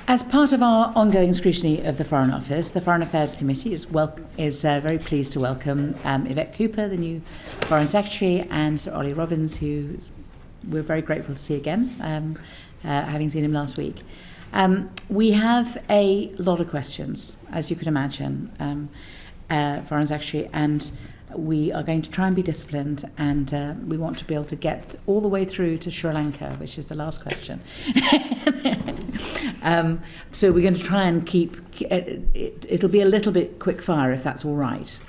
As part of our ongoing scrutiny of the Foreign Office, the Foreign Affairs Committee is very pleased to welcome Yvette Cooper, the new Foreign Secretary, and Sir Ollie Robbins, who we're very grateful to see again, having seen him last week. We have a lot of questions, as you could imagine, Foreign Secretary, and we are going to try and be disciplined, and we want to be able to get all the way through to Sri Lanka, which is the last question. So we're going to try and keep it'll be a little bit quick fire, if that's all right,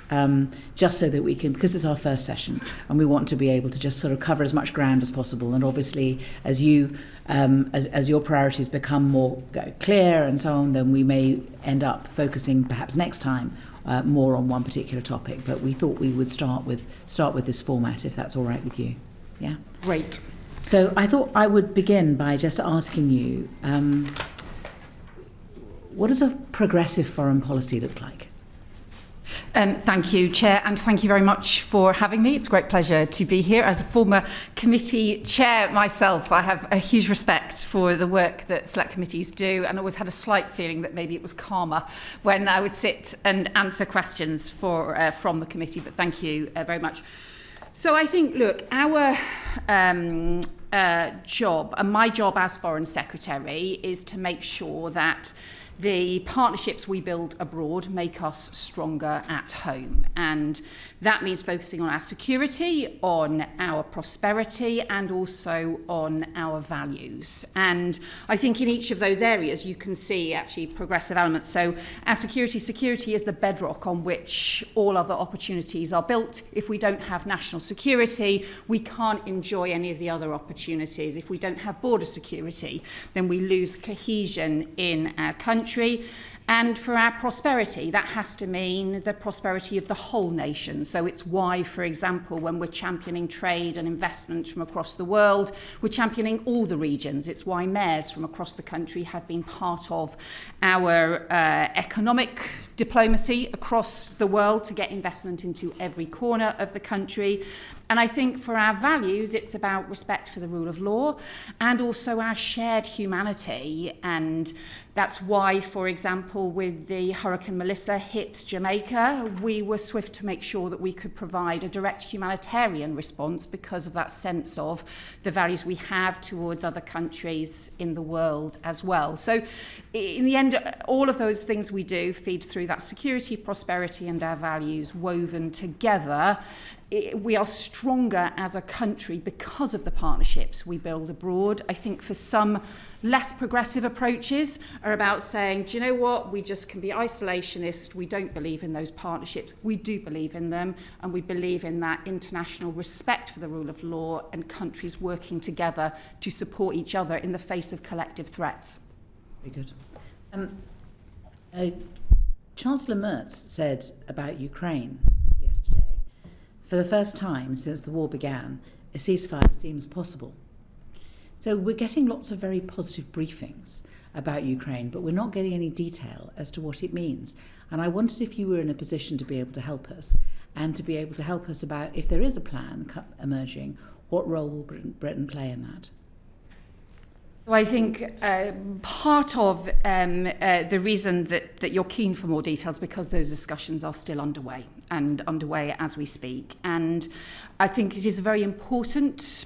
just so that we can, because it's our first session, and we want to be able to just sort of cover as much ground as possible. And obviously, as you as your priorities become more clear and so on, then we may end up focusing perhaps next time more on one particular topic. But we thought we would start with this format, if that's all right with you. Yeah. Great. So I thought I would begin by just asking you, what does a progressive foreign policy look like? Thank you, Chair, and thank you very much for having me. It's a great pleasure to be here. As a former committee chair myself, I have a huge respect for the work that select committees do, and always had a slight feeling that maybe it was calmer when I would sit and answer questions from the committee, but thank you very much. So I think, look, our job, and my job as Foreign Secretary, is to make sure that the partnerships we build abroad make us stronger at home. And that means focusing on our security, on our prosperity, and also on our values. And I think in each of those areas you can see actually progressive elements. So our security is the bedrock on which all other opportunities are built. If we don't have national security, we can't enjoy any of the other opportunities. If we don't have border security, then we lose cohesion in our country. And for our prosperity, that has to mean the prosperity of the whole nation. So it's why, for example, when we're championing trade and investment from across the world, we're championing all the regions. It's why mayors from across the country have been part of our economic diplomacy across the world to get investment into every corner of the country. And I think for our values, it's about respect for the rule of law and also our shared humanity. And that's why, for example, with the Hurricane Melissa hit Jamaica, we were swift to make sure that we could provide a direct humanitarian response because of that sense of the values we have towards other countries in the world as well. So in the end, all of those things we do feed through that security, prosperity, and our values woven together. We are stronger as a country because of the partnerships we build abroad. I think for some less progressive approaches are about saying, do you know what, we just can be isolationist, we don't believe in those partnerships. We do believe in them, and we believe in that international respect for the rule of law and countries working together to support each other in the face of collective threats. Very good. Chancellor Merz said about Ukraine yesterday, for the first time since the war began, a ceasefire seems possible. So we're getting lots of very positive briefings about Ukraine, but we're not getting any detail as to what it means. And I wondered if you were in a position to be able to help us, and to be able to help us about, if there is a plan emerging, what role will Britain play in that? So I think part of the reason that you're keen for more details because those discussions are still underway as we speak. And I think it is a very important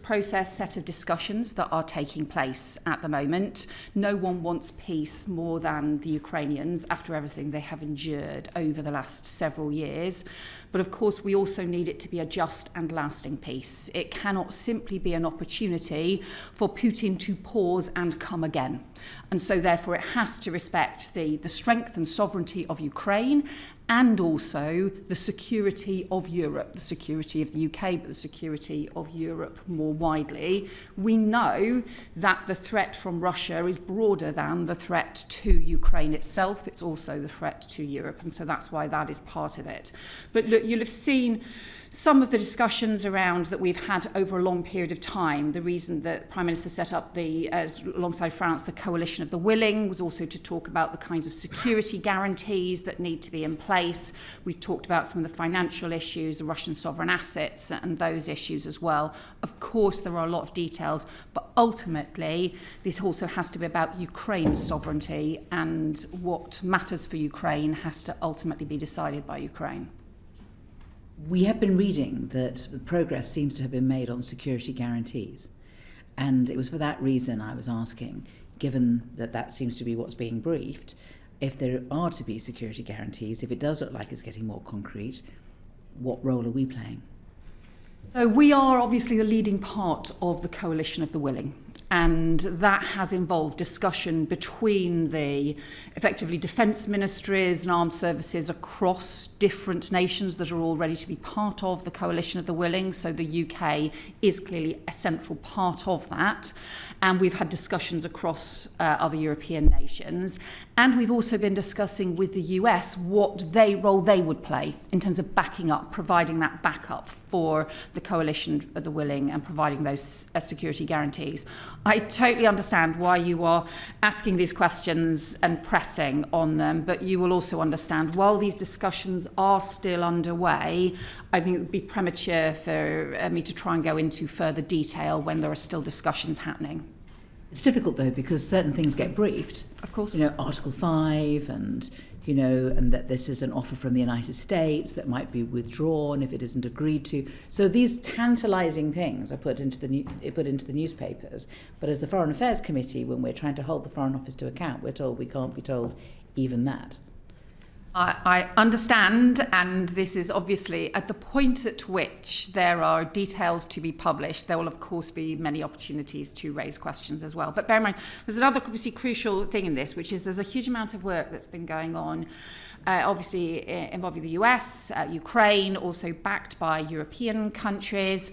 process set of discussions that are taking place at the moment. No one wants peace more than the Ukrainians after everything they have endured over the last several years. But of course, we also need it to be a just and lasting peace. It cannot simply be an opportunity for Putin to pause and come again. And so therefore it has to respect the strength and sovereignty of Ukraine and also the security of Europe, the security of the UK, but the security of Europe more widely. We know that the threat from Russia is broader than the threat to Ukraine itself. It's also the threat to Europe, and so that's why that is part of it. But look, you'll have seen some of the discussions around that we've had over a long period of time. The reason that Prime Minister set up alongside France, the Coalition of the Willing, was also to talk about the kinds of security guarantees that need to be in place. We talked about some of the financial issues, the Russian sovereign assets and those issues as well. Of course, there are a lot of details, but ultimately, this also has to be about Ukraine's sovereignty, and what matters for Ukraine has to ultimately be decided by Ukraine. We have been reading that progress seems to have been made on security guarantees. And it was for that reason I was asking, given that that seems to be what's being briefed, if there are to be security guarantees, if it does look like it's getting more concrete, what role are we playing? So we are obviously the leading part of the Coalition of the Willing. And that has involved discussion between the effectively defence ministries and armed services across different nations that are all ready to be part of the Coalition of the Willing. So the UK is clearly a central part of that. And we've had discussions across other European nations. And we've also been discussing with the US what role they would play in terms of backing up, providing that backup for the Coalition of the Willing and providing those security guarantees. I totally understand why you are asking these questions and pressing on them, but you will also understand while these discussions are still underway, I think it would be premature for me to try and go into further detail when there are still discussions happening. It's difficult though, because certain things get briefed. Of course. You know, Article 5 and and that this is an offer from the United States that might be withdrawn if it isn't agreed to. So these tantalising things are put into the newspapers. But as the Foreign Affairs Committee, when we're trying to hold the Foreign Office to account, we're told we can't be told even that. I understand, and this is obviously at the point at which there are details to be published, there will of course be many opportunities to raise questions as well. But bear in mind, there's another obviously crucial thing in this, which is there's a huge amount of work that's been going on, obviously involving the US, Ukraine, also backed by European countries,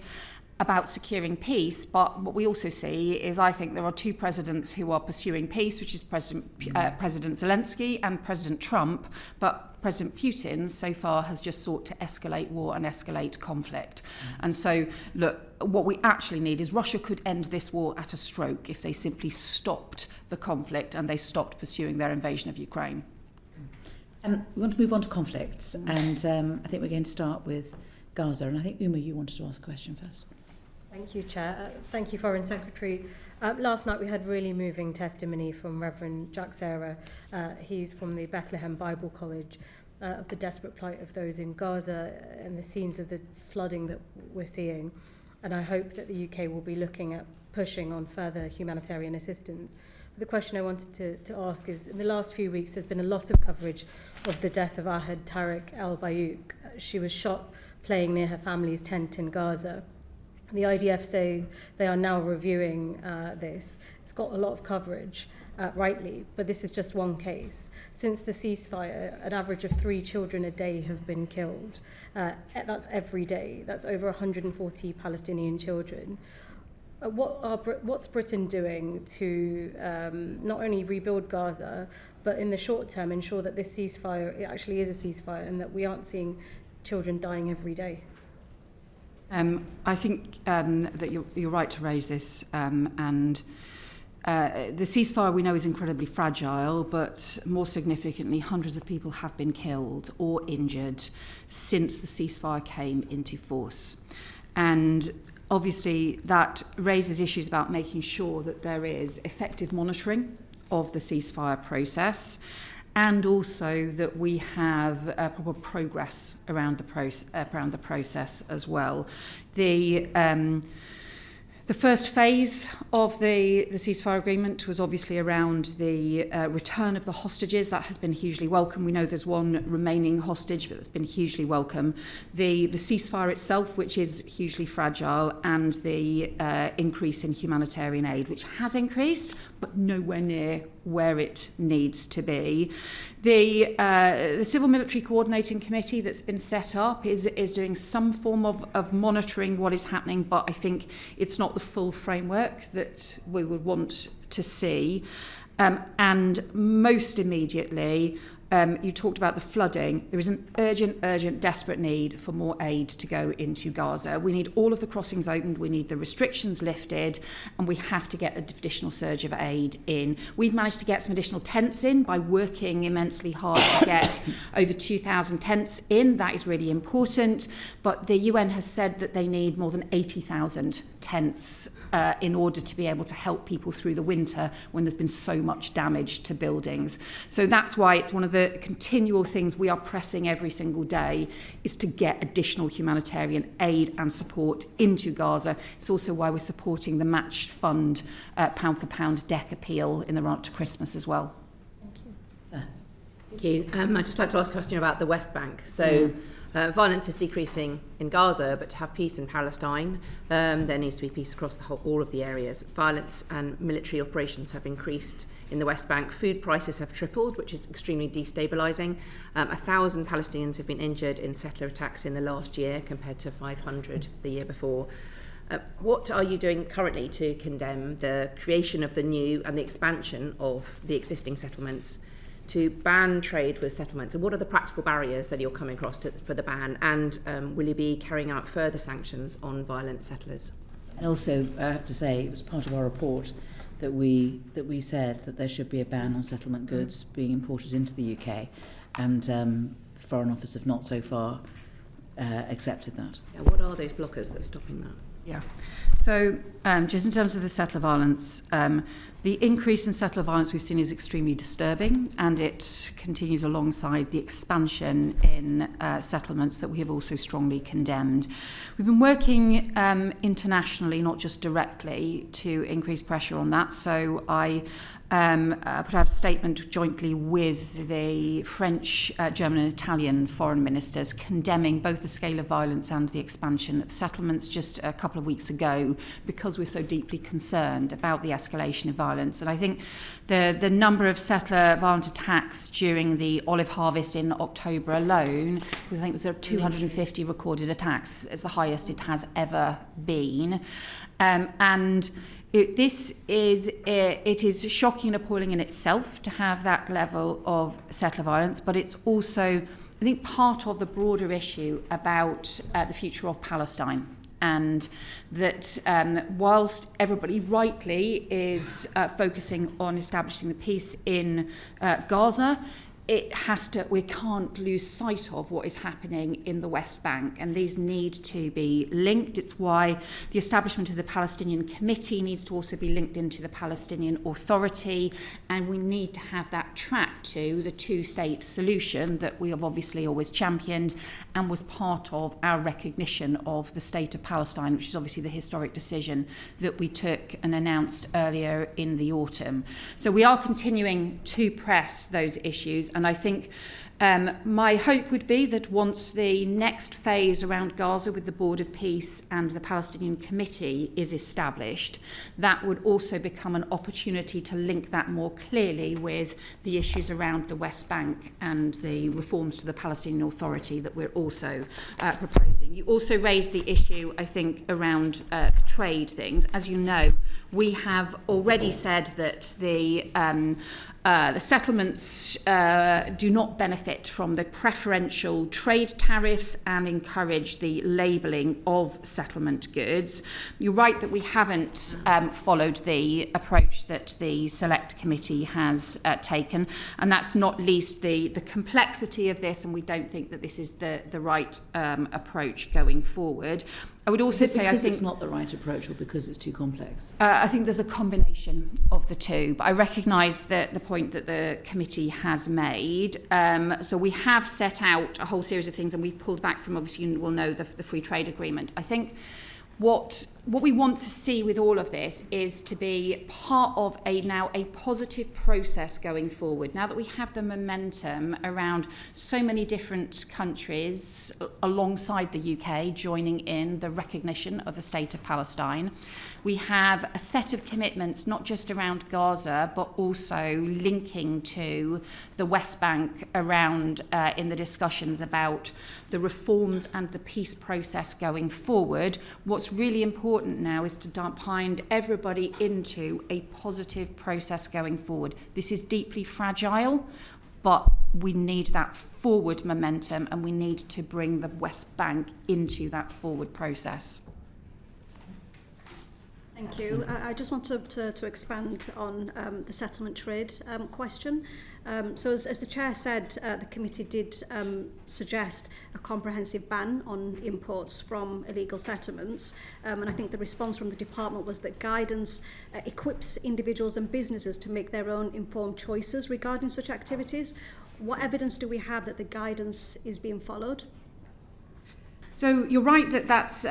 about securing peace. But what we also see is, I think there are two presidents who are pursuing peace, which is President Zelensky and President Trump. But President Putin so far has just sought to escalate war and escalate conflict. And so, look, what we actually need is Russia could end this war at a stroke if they simply stopped the conflict and they stopped pursuing their invasion of Ukraine. We want to move on to conflicts, and I think we're going to start with Gaza. And I think, Uma, you wanted to ask a question first. Thank you, Chair. Thank you, Foreign Secretary. Last night we had really moving testimony from Reverend Jack Serra. He's from the Bethlehem Bible College, of the desperate plight of those in Gaza and the scenes of the flooding that we're seeing. And I hope that the UK will be looking at pushing on further humanitarian assistance. But the question I wanted to ask is, in the last few weeks there's been a lot of coverage of the death of Ahad Tariq al-Bayouk. She was shot playing near her family's tent in Gaza. The IDF say they are now reviewing this. It's got a lot of coverage, rightly, but this is just one case. Since the ceasefire, an average of 3 children a day have been killed. That's every day. That's over 140 Palestinian children. What's Britain doing to not only rebuild Gaza, but in the short term ensure that this ceasefire it actually is a ceasefire and that we aren't seeing children dying every day? I think that you're right to raise this, and the ceasefire we know is incredibly fragile, but more significantly, hundreds of people have been killed or injured since the ceasefire came into force. And obviously that raises issues about making sure that there is effective monitoring of the ceasefire process, and also that we have proper progress around the process as well. The first phase of the ceasefire agreement was obviously around the return of the hostages. That has been hugely welcome. We know there's one remaining hostage, but it's been hugely welcome. The ceasefire itself, which is hugely fragile, and the increase in humanitarian aid, which has increased, but nowhere near where it needs to be. The Civil Military Coordinating Committee that's been set up is doing some form of monitoring what is happening, but I think it's not the full framework that we would want to see. And most immediately, you talked about the flooding. There is an urgent, desperate need for more aid to go into Gaza. We need all of the crossings opened, we need the restrictions lifted, and we have to get an additional surge of aid in. We've managed to get some additional tents in by working immensely hard to get over 2,000 tents in. That is really important, but the UN has said that they need more than 80,000 tents in order to be able to help people through the winter when there's been so much damage to buildings. So that's why it's one of the continual things we are pressing every single day, is to get additional humanitarian aid and support into Gaza. It's also why we're supporting the matched fund pound for pound deck appeal in the run up to Christmas as well. Thank you. I'd just like to ask a question about the West Bank. So violence is decreasing in Gaza, but to have peace in Palestine, there needs to be peace across all of the areas. Violence and military operations have increased in the West Bank. Food prices have tripled, which is extremely destabilising. 1,000 Palestinians have been injured in settler attacks in the last year, compared to 500 the year before. What are you doing currently to condemn the creation of the new and the expansion of the existing settlements, to ban trade with settlements, and what are the practical barriers that you're coming across for the ban, and will you be carrying out further sanctions on violent settlers? And also, I have to say, it was part of our report that we said that there should be a ban on settlement goods being imported into the UK, and the Foreign Office have not so far accepted that. Yeah, what are those blockers that's stopping that? Yeah. So just in terms of the settler violence, the increase in settler violence we've seen is extremely disturbing, and it continues alongside the expansion in settlements that we have also strongly condemned. We've been working internationally, not just directly, to increase pressure on that. So I put out a statement jointly with the French, German and Italian foreign ministers condemning both the scale of violence and the expansion of settlements just a couple of weeks ago, because we're so deeply concerned about the escalation of violence. And I think the number of settler violent attacks during the olive harvest in October alone, I think it was 250 recorded attacks. It's the highest it has ever been. It is shocking and appalling in itself to have that level of settler violence, but it's also, I think, part of the broader issue about the future of Palestine. And that whilst everybody rightly is focusing on establishing the peace in Gaza, we can't lose sight of what is happening in the West Bank, and these need to be linked. It's why the establishment of the Palestinian Committee needs to also be linked into the Palestinian Authority, and we need to have that track to the two-state solution that we have obviously always championed and was part of our recognition of the state of Palestine, which is obviously the historic decision that we took and announced earlier in the autumn. So we are continuing to press those issues, and I think my hope would be that once the next phase around Gaza with the Board of Peace and the Palestinian Committee is established, that would also become an opportunity to link that more clearly with the issues around the West Bank and the reforms to the Palestinian Authority that we're also proposing. You also raised the issue, I think, around trade things. As you know, we have already said that the settlements do not benefit from the preferential trade tariffs and encourage the labelling of settlement goods. You're right that we haven't followed the approach that the Select Committee has taken, and that's not least the complexity of this, and we don't think that this is the right approach going forward. I would also say I think it's not the right approach, or because it's too complex? I think there's a combination of the two, but I recognise the point that the committee has made. So we have set out a whole series of things, and we've pulled back from, obviously you will know, the free trade agreement. I think what we want to see with all of this is to be part of now a positive process going forward. Now that we have the momentum around so many different countries alongside the UK joining in the recognition of the state of Palestine, we have a set of commitments not just around Gaza but also linking to the West Bank around in the discussions about the reforms and the peace process going forward. What's really important now is to bind everybody into a positive process going forward. This is deeply fragile, but we need that forward momentum, and we need to bring the West Bank into that forward process. Thank you. I just want to expand on the settlement trade question. So as the Chair said, the committee did suggest a comprehensive ban on imports from illegal settlements. And I think the response from the department was that guidance equips individuals and businesses to make their own informed choices regarding such activities. What evidence do we have that the guidance is being followed? So you're right that that's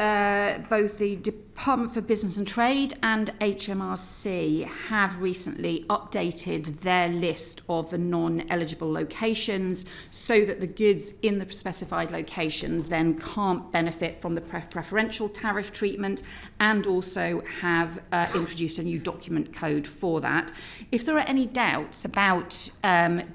both the Department for Business and Trade and HMRC have recently updated their list of the non-eligible locations so that the goods in the specified locations then can't benefit from the preferential tariff treatment, and also have introduced a new document code for that. If there are any doubts about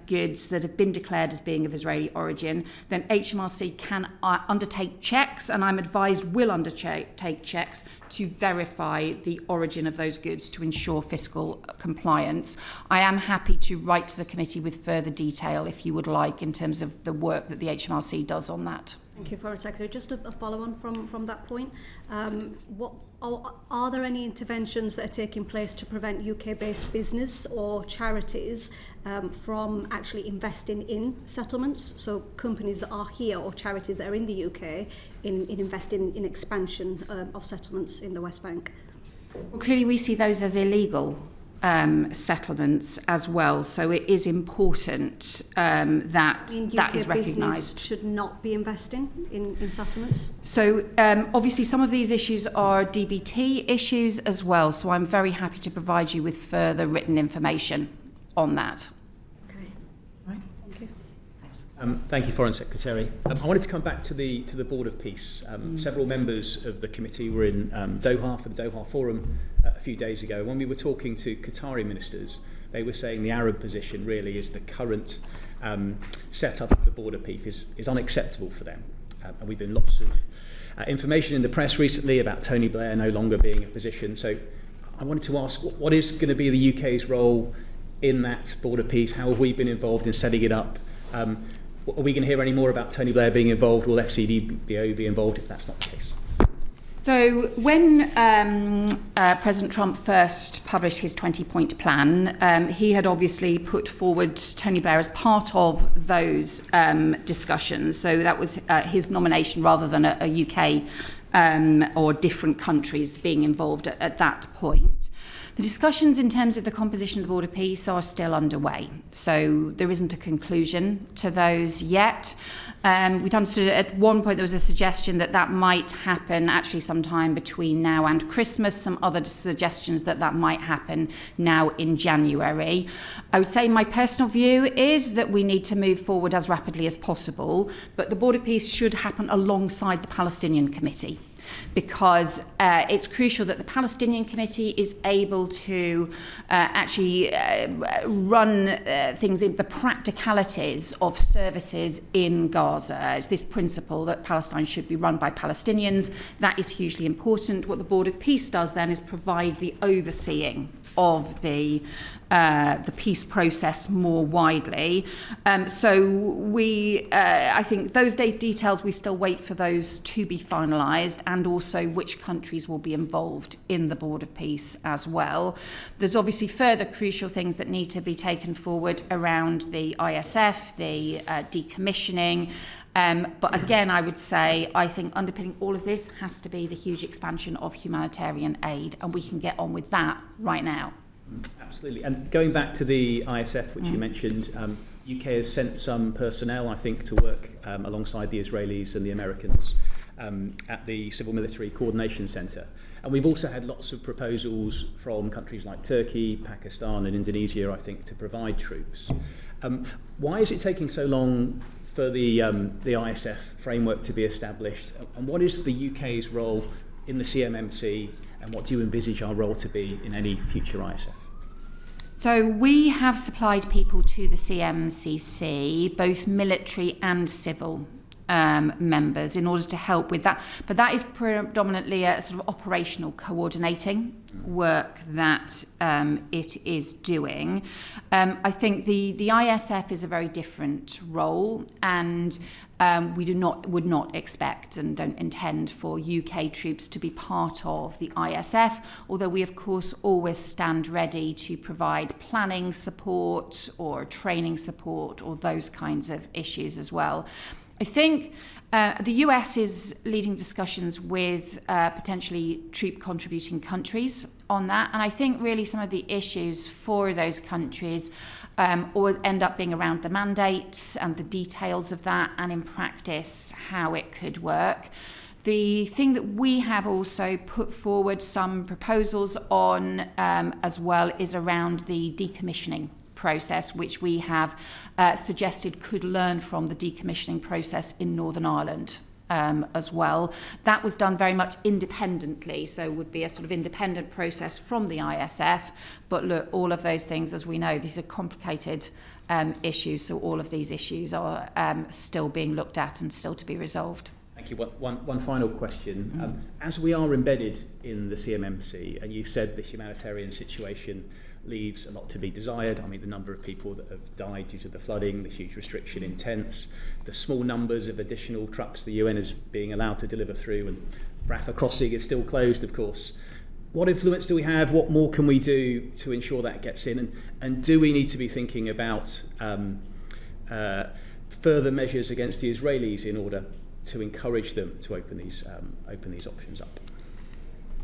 goods that have been declared as being of Israeli origin, then HMRC can undertake checks, and I'm advised will undertake checks to verify the origin of those goods to ensure fiscal compliance. I am happy to write to the committee with further detail if you would like, in terms of the work that the HMRC does on that. Thank you, Foreign Secretary. Just a follow-on from that point. Are there any interventions that are taking place to prevent UK-based business or charities from actually investing in settlements? So companies that are here or charities that are in the UK in investing in expansion of settlements in the West Bank? Well, clearly we see those as illegal settlements as well. So it is important that that is recognised. Should not be investing in settlements. So obviously some of these issues are DBT issues as well. So I'm very happy to provide you with further written information on that. Okay. Right. Thank you. Thanks. Thank you, Foreign Secretary. I wanted to come back to the Board of Peace. Several members of the committee were in Doha for the Doha Forum a few days ago. When we were talking to Qatari ministers, they were saying the Arab position really is the current setup of the Board of Peace is unacceptable for them. And we've been lots of information in the press recently about Tony Blair no longer being in position. So I wanted to ask, what is going to be the UK's role in that Board of Peace? How have we been involved in setting it up? Are we going to hear any more about Tony Blair being involved? Will FCDBO be involved if that's not the case? So when President Trump first published his 20-point plan, he had obviously put forward Tony Blair as part of those discussions. So that was his nomination rather than a UK or different countries being involved at that point. The discussions in terms of the composition of the Board of Peace are still underway. So there isn't a conclusion to those yet. We'd understood at one point there was a suggestion that that might happen actually sometime between now and Christmas. Some other suggestions that that might happen now in January. I would say my personal view is that we need to move forward as rapidly as possible, but the Board of Peace should happen alongside the Palestinian Committee, because it's crucial that the Palestinian Committee is able to actually run things in the practicalities of services in Gaza. It's this principle that Palestine should be run by Palestinians. That is hugely important. What the Board of Peace does then is provide the overseeing of the peace process more widely. So we, I think those details, we still wait for those to be finalised, and also which countries will be involved in the Board of Peace as well. There's obviously further crucial things that need to be taken forward around the ISF, the decommissioning. But again, I would say, I think underpinning all of this has to be the huge expansion of humanitarian aid, and we can get on with that right now. Absolutely. And going back to the ISF, which you mentioned, UK has sent some personnel, I think, to work alongside the Israelis and the Americans at the Civil Military Coordination Centre. And we've also had lots of proposals from countries like Turkey, Pakistan and Indonesia, I think, to provide troops. Why is it taking so long for the ISF framework to be established? And what is the UK's role in the CMMC, and what do you envisage our role to be in any future ISF? So we have supplied people to the CMCC, both military and civil, members in order to help with that. But that is predominantly a sort of operational coordinating work that it is doing. I think the ISF is a very different role, and we would not expect and don't intend for UK troops to be part of the ISF, although we of course always stand ready to provide planning support or training support or those kinds of issues as well. I think the US is leading discussions with potentially troop contributing countries on that, and I think really some of the issues for those countries or end up being around the mandates and the details of that, and in practice how it could work. The thing that we have also put forward some proposals on as well is around the decommissioning process, which we have suggested could learn from the decommissioning process in Northern Ireland as well. That was done very much independently, so would be a sort of independent process from the ISF. But look, all of those things, as we know, these are complicated issues, so all of these issues are still being looked at and still to be resolved. Thank you. One final question. As we are embedded in the CMMC, and you've said the humanitarian situation leaves a lot to be desired. I mean, the number of people that have died due to the flooding, the huge restriction in tents, the small numbers of additional trucks the UN is being allowed to deliver through, and Rafah crossing is still closed, of course. What influence do we have? What more can we do to ensure that gets in? And do we need to be thinking about further measures against the Israelis in order to encourage them to open these options up?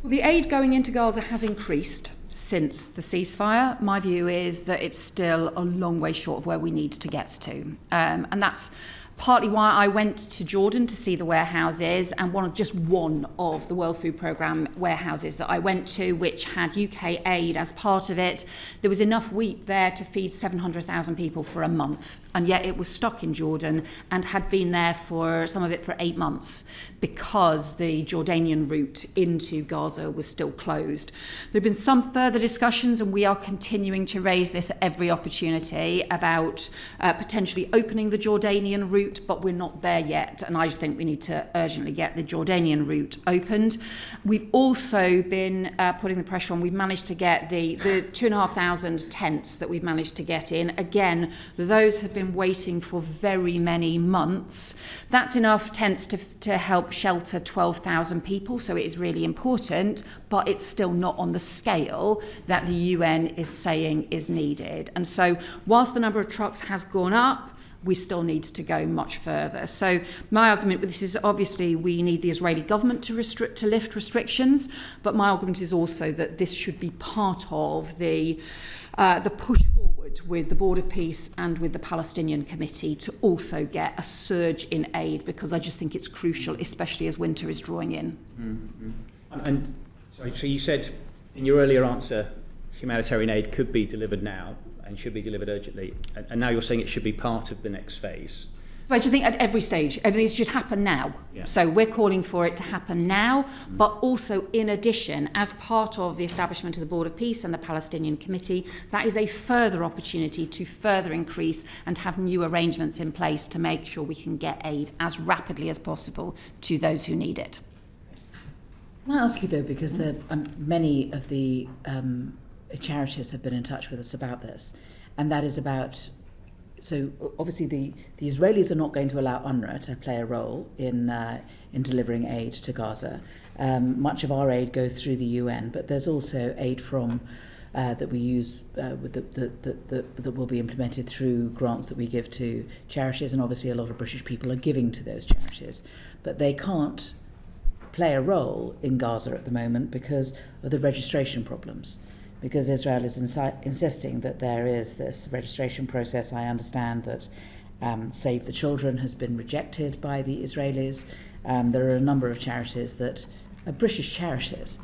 Well, the aid going into Gaza has increased since the ceasefire. My view is that it's still a long way short of where we need to get to. And that's partly why I went to Jordan to see the warehouses, and just one of the World Food Programme warehouses that I went to, which had UK aid as part of it. There was enough wheat there to feed 700,000 people for a month, and yet it was stuck in Jordan and had been there for some of it for 8 months because the Jordanian route into Gaza was still closed. There have been some further discussions, and we are continuing to raise this at every opportunity about potentially opening the Jordanian route, but we're not there yet, and I just think we need to urgently get the Jordanian route opened. We've also been putting the pressure on. We've managed to get the 2,500 tents that we've managed to get in. Again, those have been waiting for very many months. That's enough tents to help shelter 12,000 people, so it is really important, but it's still not on the scale that the UN is saying is needed. And so whilst the number of trucks has gone up, we still need to go much further. So my argument with this is obviously we need the Israeli government to lift restrictions, but my argument is also that this should be part of the push forward with the Board of Peace and with the Palestinian Committee to also get a surge in aid, because I just think it's crucial, especially as winter is drawing in. Mm-hmm. And sorry, so you said in your earlier answer humanitarian aid could be delivered now and should be delivered urgently, and now you're saying it should be part of the next phase. I just think at every stage, everything should happen now. Yeah. So we're calling for it to happen now, but also in addition, as part of the establishment of the Board of Peace and the Palestinian Committee, that is a further opportunity to further increase and have new arrangements in place to make sure we can get aid as rapidly as possible to those who need it. Can I ask you though, because many of the charities have been in touch with us about this, and that is about, so obviously the Israelis are not going to allow UNRWA to play a role in delivering aid to Gaza. Much of our aid goes through the UN, but there's also aid from that we use that will be implemented through grants that we give to charities, and obviously a lot of British people are giving to those charities, but they can't play a role in Gaza at the moment because of the registration problems. Because Israel is insisting that there is this registration process. I understand that Save the Children has been rejected by the Israelis. There are a number of charities that are British charities.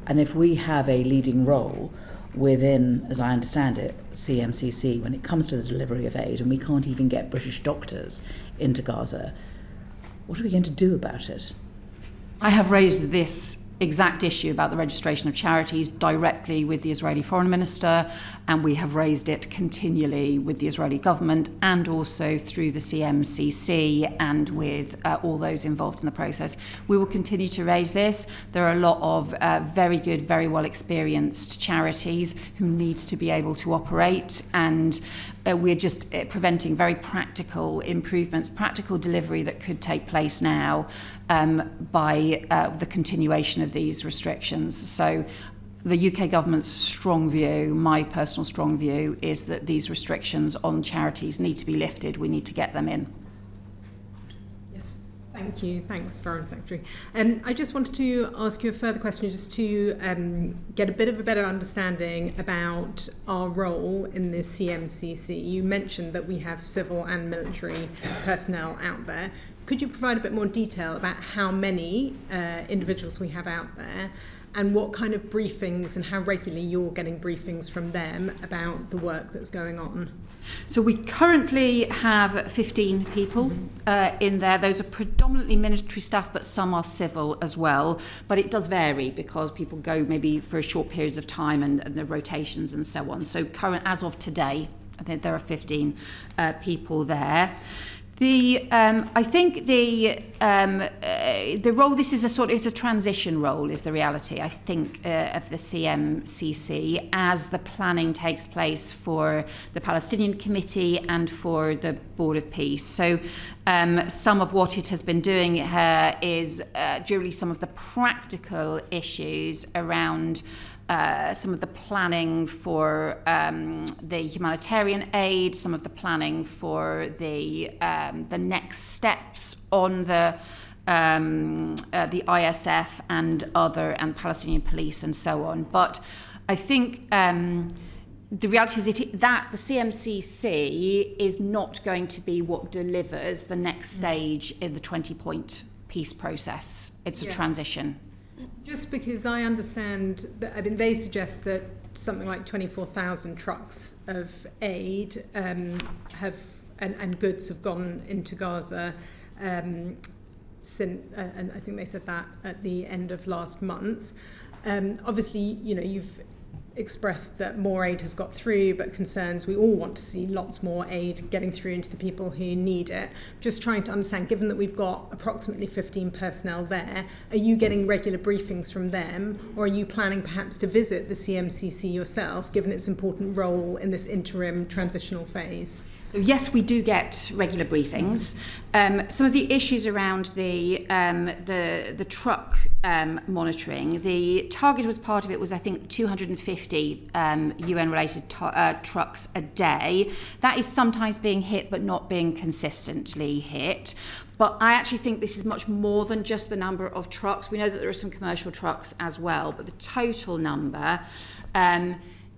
And if we have a leading role within, as I understand it, CMCC, when it comes to the delivery of aid, and we can't even get British doctors into Gaza, what are we going to do about it? I have raised this exact issue about the registration of charities directly with the Israeli Foreign Minister, and we have raised it continually with the Israeli government and also through the CMCC and with all those involved in the process. We will continue to raise this. There are a lot of very good, very well experienced charities who need to be able to operate, and we're just preventing very practical improvements, practical delivery that could take place now by the continuation of these restrictions. So the UK government's strong view, my personal strong view, is that these restrictions on charities need to be lifted. We need to get them in. Yes, thank you. Thanks, Foreign Secretary. I just wanted to ask you a further question just to get a bit of a better understanding about our role in the CMCC. You mentioned that we have civil and military personnel out there. Could you provide a bit more detail about how many individuals we have out there and what kind of briefings and how regularly you're getting briefings from them about the work that's going on? So we currently have 15 people in there. Those are predominantly military staff, but some are civil as well. But it does vary because people go maybe for short periods of time and the rotations and so on. So current, as of today, I think there are 15 people there. I think the role, this is it's a transition role, is the reality, I think, of the CMCC as the planning takes place for the Palestinian Committee and for the Board of Peace. So some of what it has been doing is generally some of the practical issues around some of the planning for the humanitarian aid, some of the planning for the next steps on the ISF and Palestinian police and so on. But I think the reality is that the CMCC is not going to be what delivers the next stage in the 20-point peace process. It's a transition. Just because I understand that, I mean, they suggest that something like 24,000 trucks of aid and goods have gone into Gaza since, and I think they said that at the end of last month. Obviously, you've expressed that more aid has got through, but concerns we all want to see lots more aid getting through into the people who need it. Just trying to understand, given that we've got approximately 15 personnel there, are you getting regular briefings from them, or are you planning perhaps to visit the CMCC yourself, given its important role in this interim transitional phase? So yes, we do get regular briefings. Some of the issues around the truck monitoring, the target was part of it was, I think, 250 UN-related trucks a day. That is sometimes being hit, but not being consistently hit. But I actually think this is much more than just the number of trucks. We know that there are some commercial trucks as well, but the total number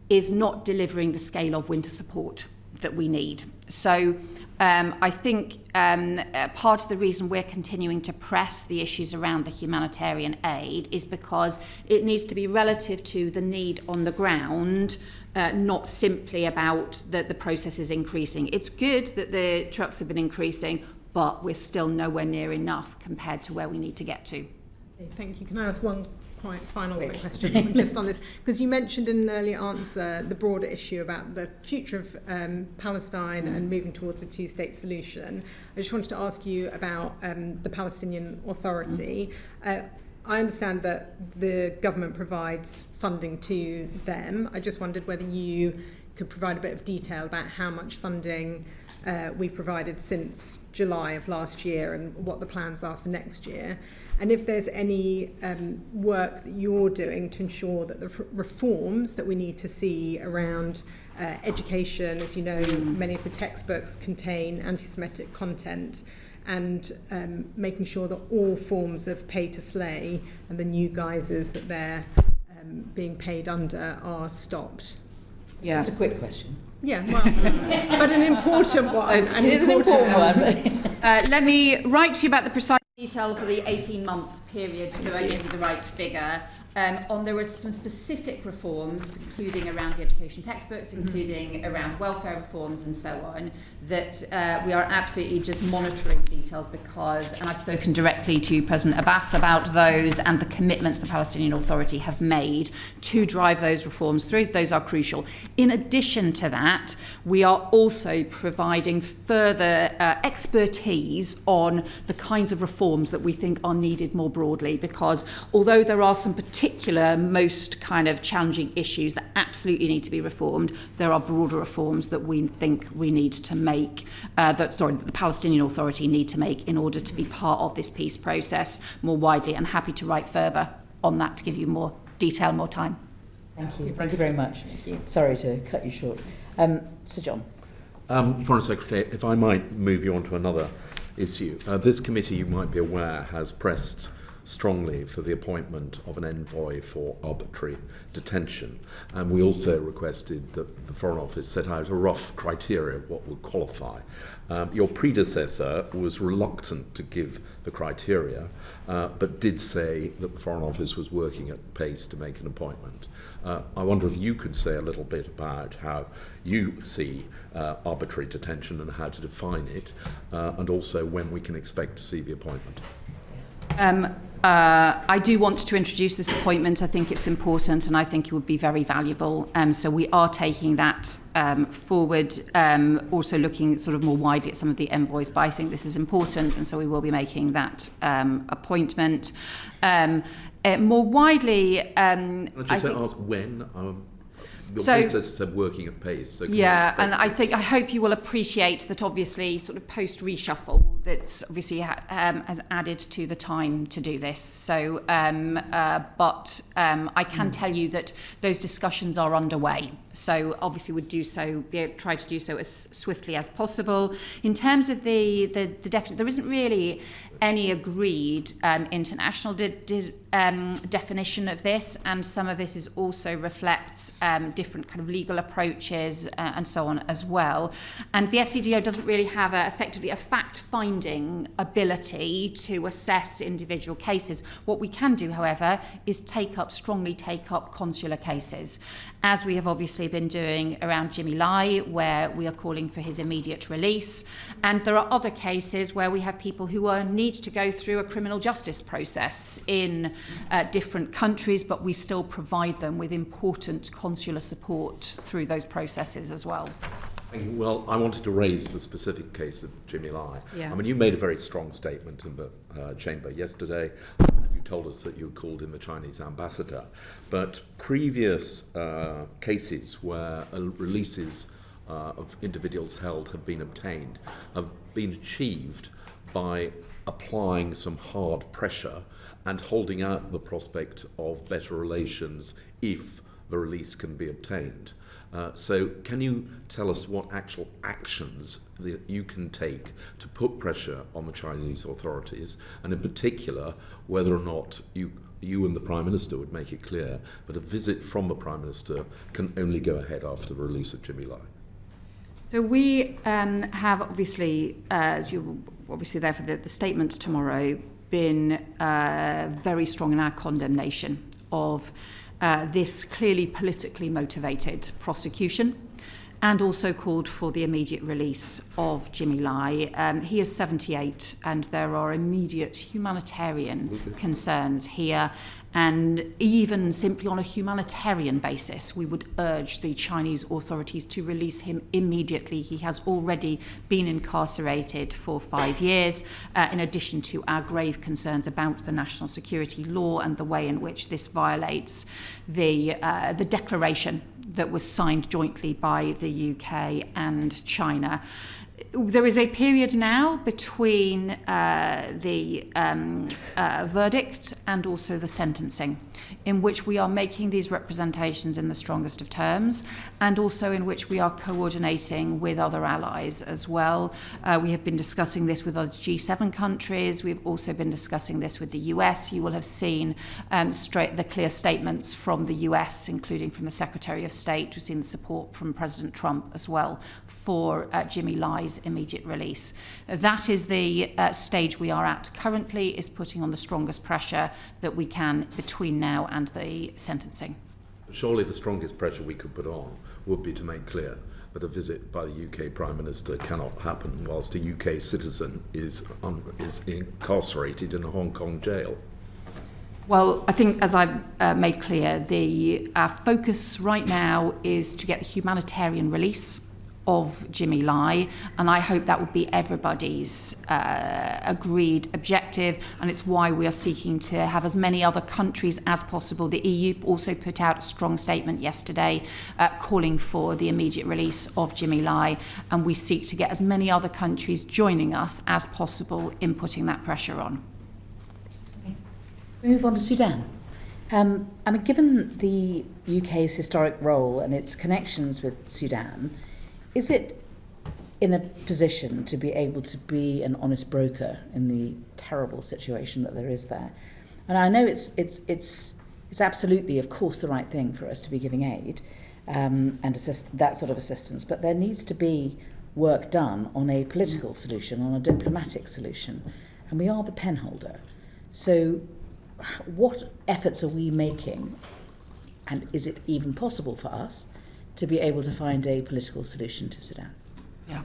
is not delivering the scale of winter support that we need. So I think part of the reason we're continuing to press the issues around the humanitarian aid is because it needs to be relative to the need on the ground, not simply about that the process is increasing. It's good that the trucks have been increasing, but we're still nowhere near enough compared to where we need to get to. Okay, thank you. Can I ask one final quick question just on this, because you mentioned in an earlier answer the broader issue about the future of Palestine and moving towards a two-state solution. I just wanted to ask you about the Palestinian Authority. I understand that the government provides funding to them. I just wondered whether you could provide a bit of detail about how much funding we've provided since July of last year and what the plans are for next year. And if there's any work that you're doing to ensure that the reforms that we need to see around education, as you know, many of the textbooks contain anti-Semitic content, and making sure that all forms of pay to slay and the new guises that they're being paid under are stopped. Yeah. Just a quick question. Yeah, well, but an important one. It is an important one. Let me write to you about the precise detail for the 18-month period, so I give you the right figure. There were some specific reforms, including around the education textbooks, including around welfare reforms and so on, that we are absolutely just monitoring details because, and I've spoken directly to President Abbas about those and the commitments the Palestinian Authority have made to drive those reforms through. Those are crucial. In addition to that, we are also providing further expertise on the kinds of reforms that we think are needed more broadly, because although there are some particular, most kind of challenging issues that absolutely need to be reformed, there are broader reforms that we think we need to make, the Palestinian Authority need to make in order to be part of this peace process more widely, and happy to write further on that to give you more detail, more time. Thank you. Thank you very much. Thank you. Sorry to cut you short. Sir John. Foreign Secretary, if I might move you on to another issue. This committee, you might be aware, has pressed strongly for the appointment of an envoy for arbitrary detention. And we also requested that the Foreign Office set out a rough criteria of what would qualify. Your predecessor was reluctant to give the criteria, but did say that the Foreign Office was working at pace to make an appointment. I wonder if you could say a little bit about how you see arbitrary detention and how to define it, and also when we can expect to see the appointment. I do want to introduce this appointment. I think it's important and I think it would be very valuable. So we are taking that forward, also looking sort of more widely at some of the envoys, but I think this is important, and so we will be making that appointment. More widely... I'll just ask when... Your process said working at pace. So and I hope you will appreciate that obviously sort of post-reshuffle that's obviously has added to the time to do this. So, but I can tell you that those discussions are underway. So obviously would do so, try to do so as swiftly as possible. In terms of the definition, there isn't really any agreed international definition of this, and some of this is also reflects different kind of legal approaches and so on as well. And the FCDO doesn't really have effectively a fact-finding ability to assess individual cases. What we can do, however, is strongly take up consular cases, as we have obviously been doing around Jimmy Lai, where we are calling for his immediate release. And there are other cases where we have people who need to go through a criminal justice process in different countries, but we still provide them with important consular support through those processes as well. Thank you. Well, I wanted to raise the specific case of Jimmy Lai. I mean, you made a very strong statement in the chamber yesterday. You told us that you had called in the Chinese ambassador. But previous cases where releases of individuals held have been obtained have been achieved by applying some hard pressure and holding out the prospect of better relations if the release can be obtained. So can you tell us what actual actions that you can take to put pressure on the Chinese authorities, and in particular whether or not you and the Prime Minister would make it clear that a visit from the Prime Minister can only go ahead after the release of Jimmy Lai? So we have obviously, as you're obviously there for the statement tomorrow, been very strong in our condemnation of this clearly politically motivated prosecution, and also called for the immediate release of Jimmy Lai. He is 78, and there are immediate humanitarian concerns here. And even simply on a humanitarian basis, we would urge the Chinese authorities to release him immediately. He has already been incarcerated for 5 years, in addition to our grave concerns about the national security law and the way in which this violates the declaration that was signed jointly by the UK and China. There is a period now between the verdict and also the sentencing, in which we are making these representations in the strongest of terms, and also in which we are coordinating with other allies as well. We have been discussing this with other G7 countries. We've also been discussing this with the US. You will have seen the clear statements from the US, including from the Secretary of State. We've seen the support from President Trump as well for Jimmy Lai's Lai's immediate release. That is the stage we are at currently, is putting on the strongest pressure that we can between now and the sentencing. Surely the strongest pressure we could put on would be to make clear that a visit by the UK Prime Minister cannot happen whilst a UK citizen is incarcerated in a Hong Kong jail. Well, I think, as I've made clear, our focus right now is to get the humanitarian release of Jimmy Lai, and I hope that would be everybody's agreed objective, and it's why we are seeking to have as many other countries as possible. The EU also put out a strong statement yesterday calling for the immediate release of Jimmy Lai, and we seek to get as many other countries joining us as possible in putting that pressure on. We move on to Sudan. I mean, given the UK's historic role and its connections with Sudan, is it in a position to be able to be an honest broker in the terrible situation that there is there? And I know it's absolutely, of course, the right thing for us to be giving aid and that sort of assistance, but there needs to be work done on a political solution, on a diplomatic solution, and we are the penholder. So what efforts are we making, and is it even possible for us to be able to find a political solution to Sudan? Yeah.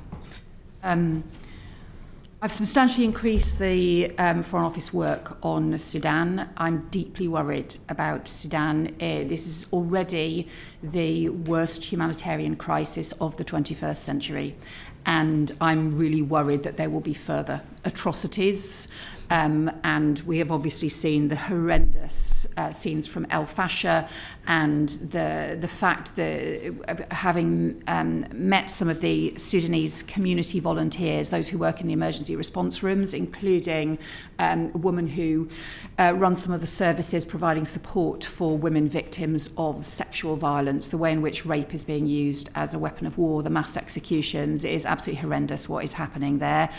I've substantially increased the Foreign Office work on Sudan. I'm deeply worried about Sudan. This is already the worst humanitarian crisis of the 21st century. And I'm really worried that there will be further atrocities. And we have obviously seen the horrendous scenes from El Fasher, and the fact that having met some of the Sudanese community volunteers, those who work in the emergency response rooms, including a woman who runs some of the services providing support for women victims of sexual violence, the way in which rape is being used as a weapon of war, the mass executions, it is absolutely horrendous what is happening there.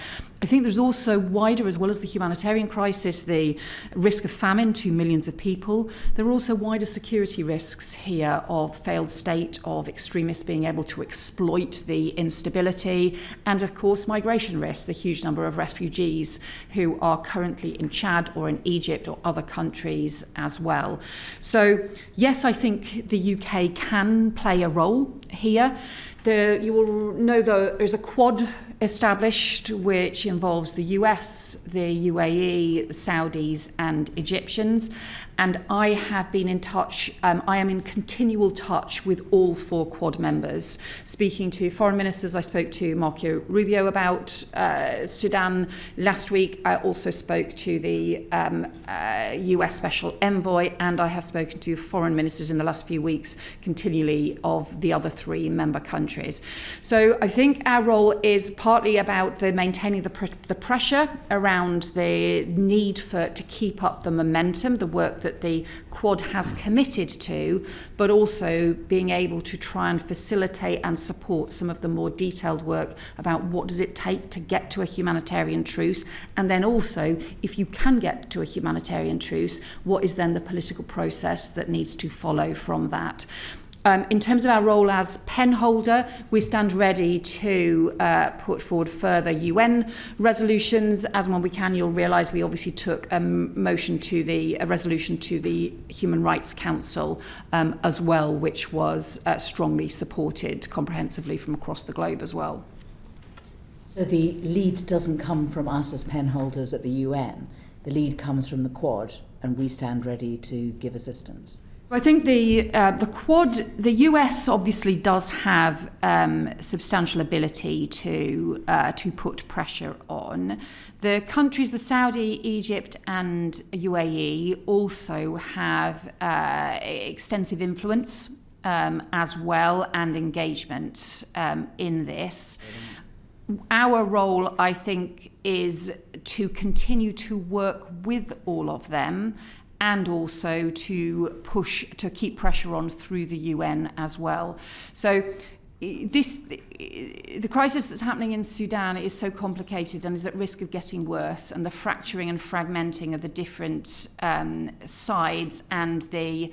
I think there's also wider, as well as the humanitarian crisis, the risk of famine to millions of people. There are also wider security risks here of failed state, of extremists being able to exploit the instability, and of course migration risks, the huge number of refugees who are currently in Chad or in Egypt or other countries as well. So yes, I think the UK can play a role here. You will know there's a Quad established, which involves the US, the UAE, the Saudis and Egyptians. And I have been in touch, I am in continual touch with all 4 Quad members. Speaking to foreign ministers, I spoke to Marco Rubio about Sudan last week. I also spoke to the US Special Envoy, and I have spoken to foreign ministers in the last few weeks continually of the other 3 member countries. So I think our role is partly about maintaining the pressure around the need to keep up the momentum, the work that the Quad has committed to, but also being able to try and facilitate and support some of the more detailed work about what does it take to get to a humanitarian truce, and then also, if you can get to a humanitarian truce, what is then the political process that needs to follow from that. In terms of our role as penholder, we stand ready to put forward further UN resolutions as and when we can. You'll realise we obviously took a resolution to the Human Rights Council as well, which was strongly supported comprehensively from across the globe as well. So the lead doesn't come from us as penholders at the UN. The lead comes from the Quad, and we stand ready to give assistance. I think the Quad, the US obviously does have substantial ability to put pressure on. The countries, the Saudi, Egypt and UAE also have extensive influence as well, and engagement in this. Our role, I think, is to continue to work with all of them, and also to keep pressure on through the UN as well. So the crisis that's happening in Sudan is so complicated and is at risk of getting worse, and the fracturing and fragmenting of the different sides, and the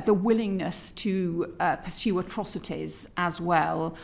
willingness to pursue atrocities as well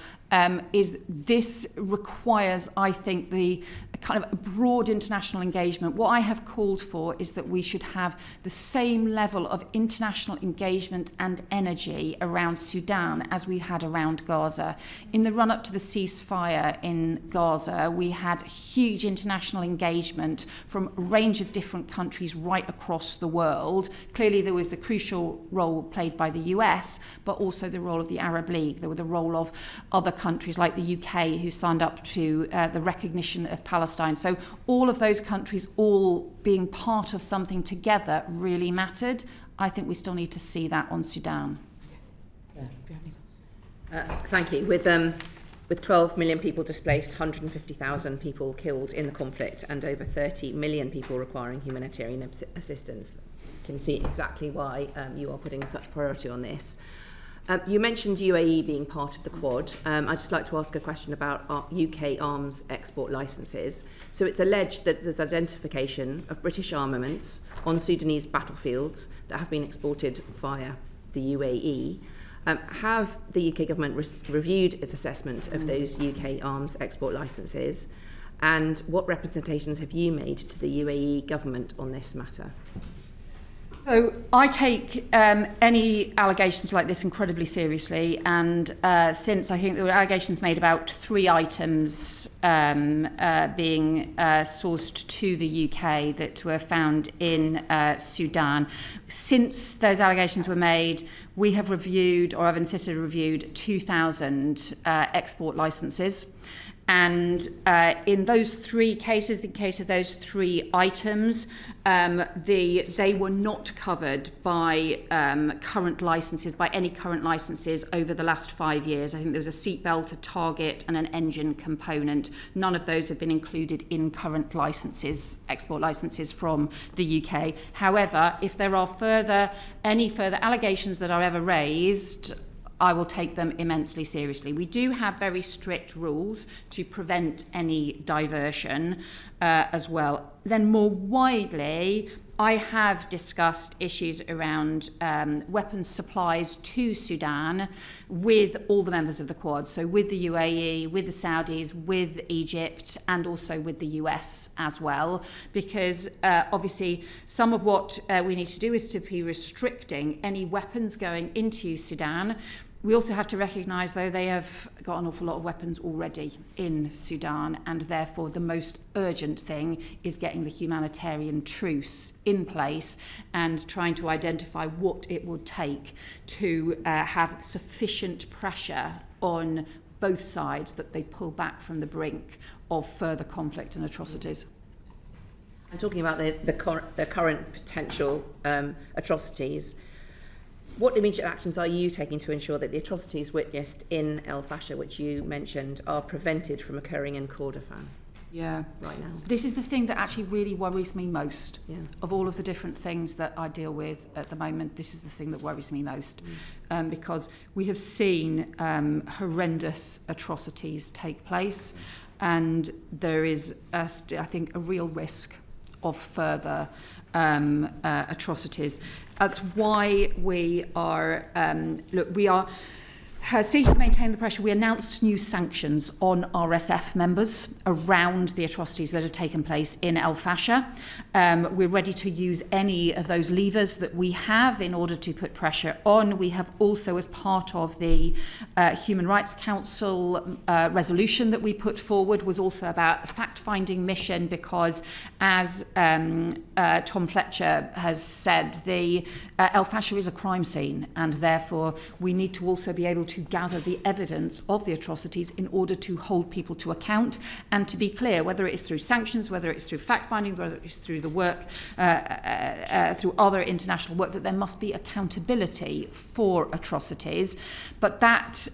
is this requires, I think, the kind of broad international engagement. What I have called for is that we should have the same level of international engagement and energy around Sudan as we had around Gaza. In the run-up to the ceasefire in Gaza, we had huge international engagement from a range of different countries right across the world. Clearly, there was the crucial role played by the US, but also the role of the Arab League. There was the role of other countries like the UK who signed up to the recognition of Palestine. So all of those countries all being part of something together really mattered. I think we still need to see that on Sudan. Thank you. With 12 million people displaced, 150,000 people killed in the conflict, and over 30 million people requiring humanitarian assistance, you can see exactly why you are putting such priority on this. You mentioned UAE being part of the Quad. I'd just like to ask a question about UK arms export licences. So it's alleged that there's identification of British armaments on Sudanese battlefields that have been exported via the UAE. Have the UK government reviewed its assessment of those UK arms export licences? And what representations have you made to the UAE government on this matter? So I take any allegations like this incredibly seriously, and since I think there were allegations made about 3 items being sourced to the UK that were found in Sudan, since those allegations were made, we have reviewed, or I've insisted reviewed, 2,000 export licences. And in those 3 cases, the case of those 3 items, they were not covered by current licences, by any current licences over the last 5 years. I think there was a seatbelt, a target, and an engine component. None of those have been included in current licences, export licences from the UK. However, if there are any further allegations that are ever raised, I will take them immensely seriously. We do have very strict rules to prevent any diversion as well. Then more widely, I have discussed issues around weapons supplies to Sudan with all the members of the Quad, so with the UAE, with the Saudis, with Egypt, and also with the US as well, because obviously some of what we need to do is to be restricting any weapons going into Sudan. We also have to recognise, though, they have got an awful lot of weapons already in Sudan, and therefore the most urgent thing is getting the humanitarian truce in place and trying to identify what it would take to have sufficient pressure on both sides that they pull back from the brink of further conflict and atrocities. And talking about the current potential atrocities, what immediate actions are you taking to ensure that the atrocities witnessed in El Fasher, which you mentioned, are prevented from occurring in Kordofan? Yeah, right now. This is the thing that actually really worries me most. Yeah. Of all of the different things that I deal with at the moment, this is the thing that worries me most, because we have seen horrendous atrocities take place, and there is, I think, a real risk of further atrocities. That's why we are, we are seeking to maintain the pressure. We announced new sanctions on RSF members around the atrocities that have taken place in El Fasher. We're ready to use any of those levers that we have in order to put pressure on. We have also, as part of the Human Rights Council resolution that we put forward, was also about a fact-finding mission, because as Tom Fletcher has said, the El Fasher is a crime scene, and therefore we need to also be able to gather the evidence of the atrocities in order to hold people to account, and to be clear, whether it is through sanctions, whether it's through fact-finding, whether it's through the work, through other international work, that there must be accountability for atrocities. But that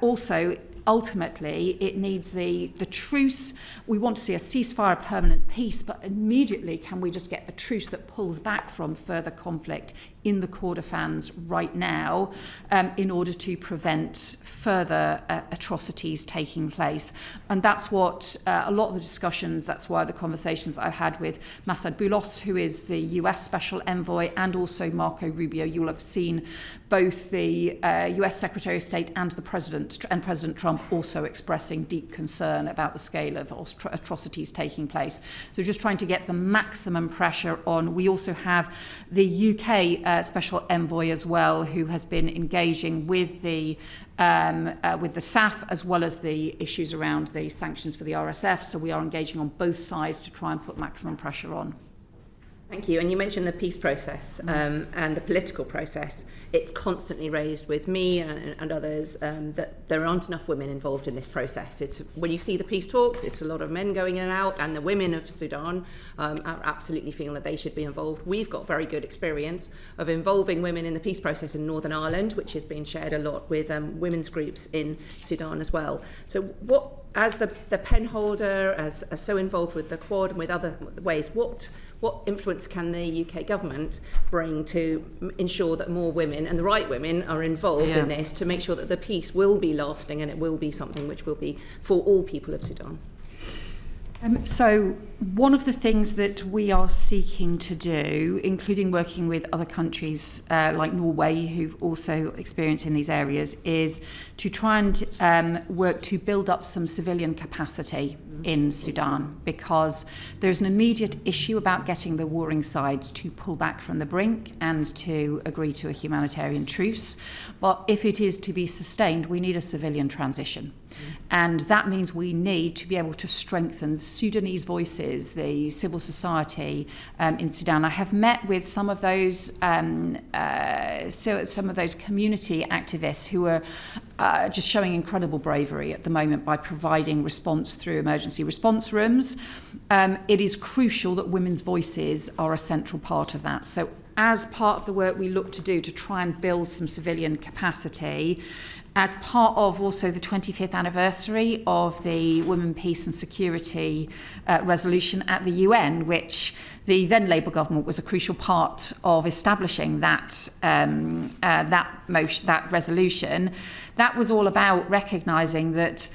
also, ultimately, it needs the truce. We want to see a ceasefire, a permanent peace, but immediately can we just get a truce that pulls back from further conflict in the Kordofans right now, in order to prevent further atrocities taking place. And that's what a lot of the discussions, that's why the conversations that I've had with Masad Boulos, who is the US Special Envoy, and also Marco Rubio, you'll have seen both the US Secretary of State and the President and President Trump also expressing deep concern about the scale of atrocities taking place. So just trying to get the maximum pressure on. We also have the UK Special Envoy as well, who has been engaging with the SAF as well as the issues around the sanctions for the RSF. So we are engaging on both sides to try and put maximum pressure on. Thank you. And you mentioned the peace process and the political process. It's constantly raised with me and others that there aren't enough women involved in this process. It's when you see the peace talks, it's a lot of men going in and out, and the women of Sudan are absolutely feeling that they should be involved. We've got very good experience of involving women in the peace process in Northern Ireland, which has been shared a lot with women's groups in Sudan as well. So what, as the pen holder, as so involved with the Quad and with other ways, what influence can the UK government bring to ensure that more women, and the right women, are involved in this, to make sure that the peace will be lasting and it will be something which will be for all people of Sudan? So one of the things that we are seeking to do, including working with other countries like Norway, who've also experienced in these areas, is to try and work to build up some civilian capacity in Sudan, because there's an immediate issue about getting the warring sides to pull back from the brink and to agree to a humanitarian truce. But if it is to be sustained, we need a civilian transition. And that means we need to be able to strengthen Sudanese voices, the civil society in Sudan. I have met with some of those community activists who are just showing incredible bravery at the moment by providing response through emergency response rooms. It is crucial that women's voices are a central part of that. So as part of the work we look to do to try and build some civilian capacity, as part of also the 25th anniversary of the Women, Peace and Security resolution at the UN, which the then Labour government was a crucial part of establishing that resolution. That was all about recognising that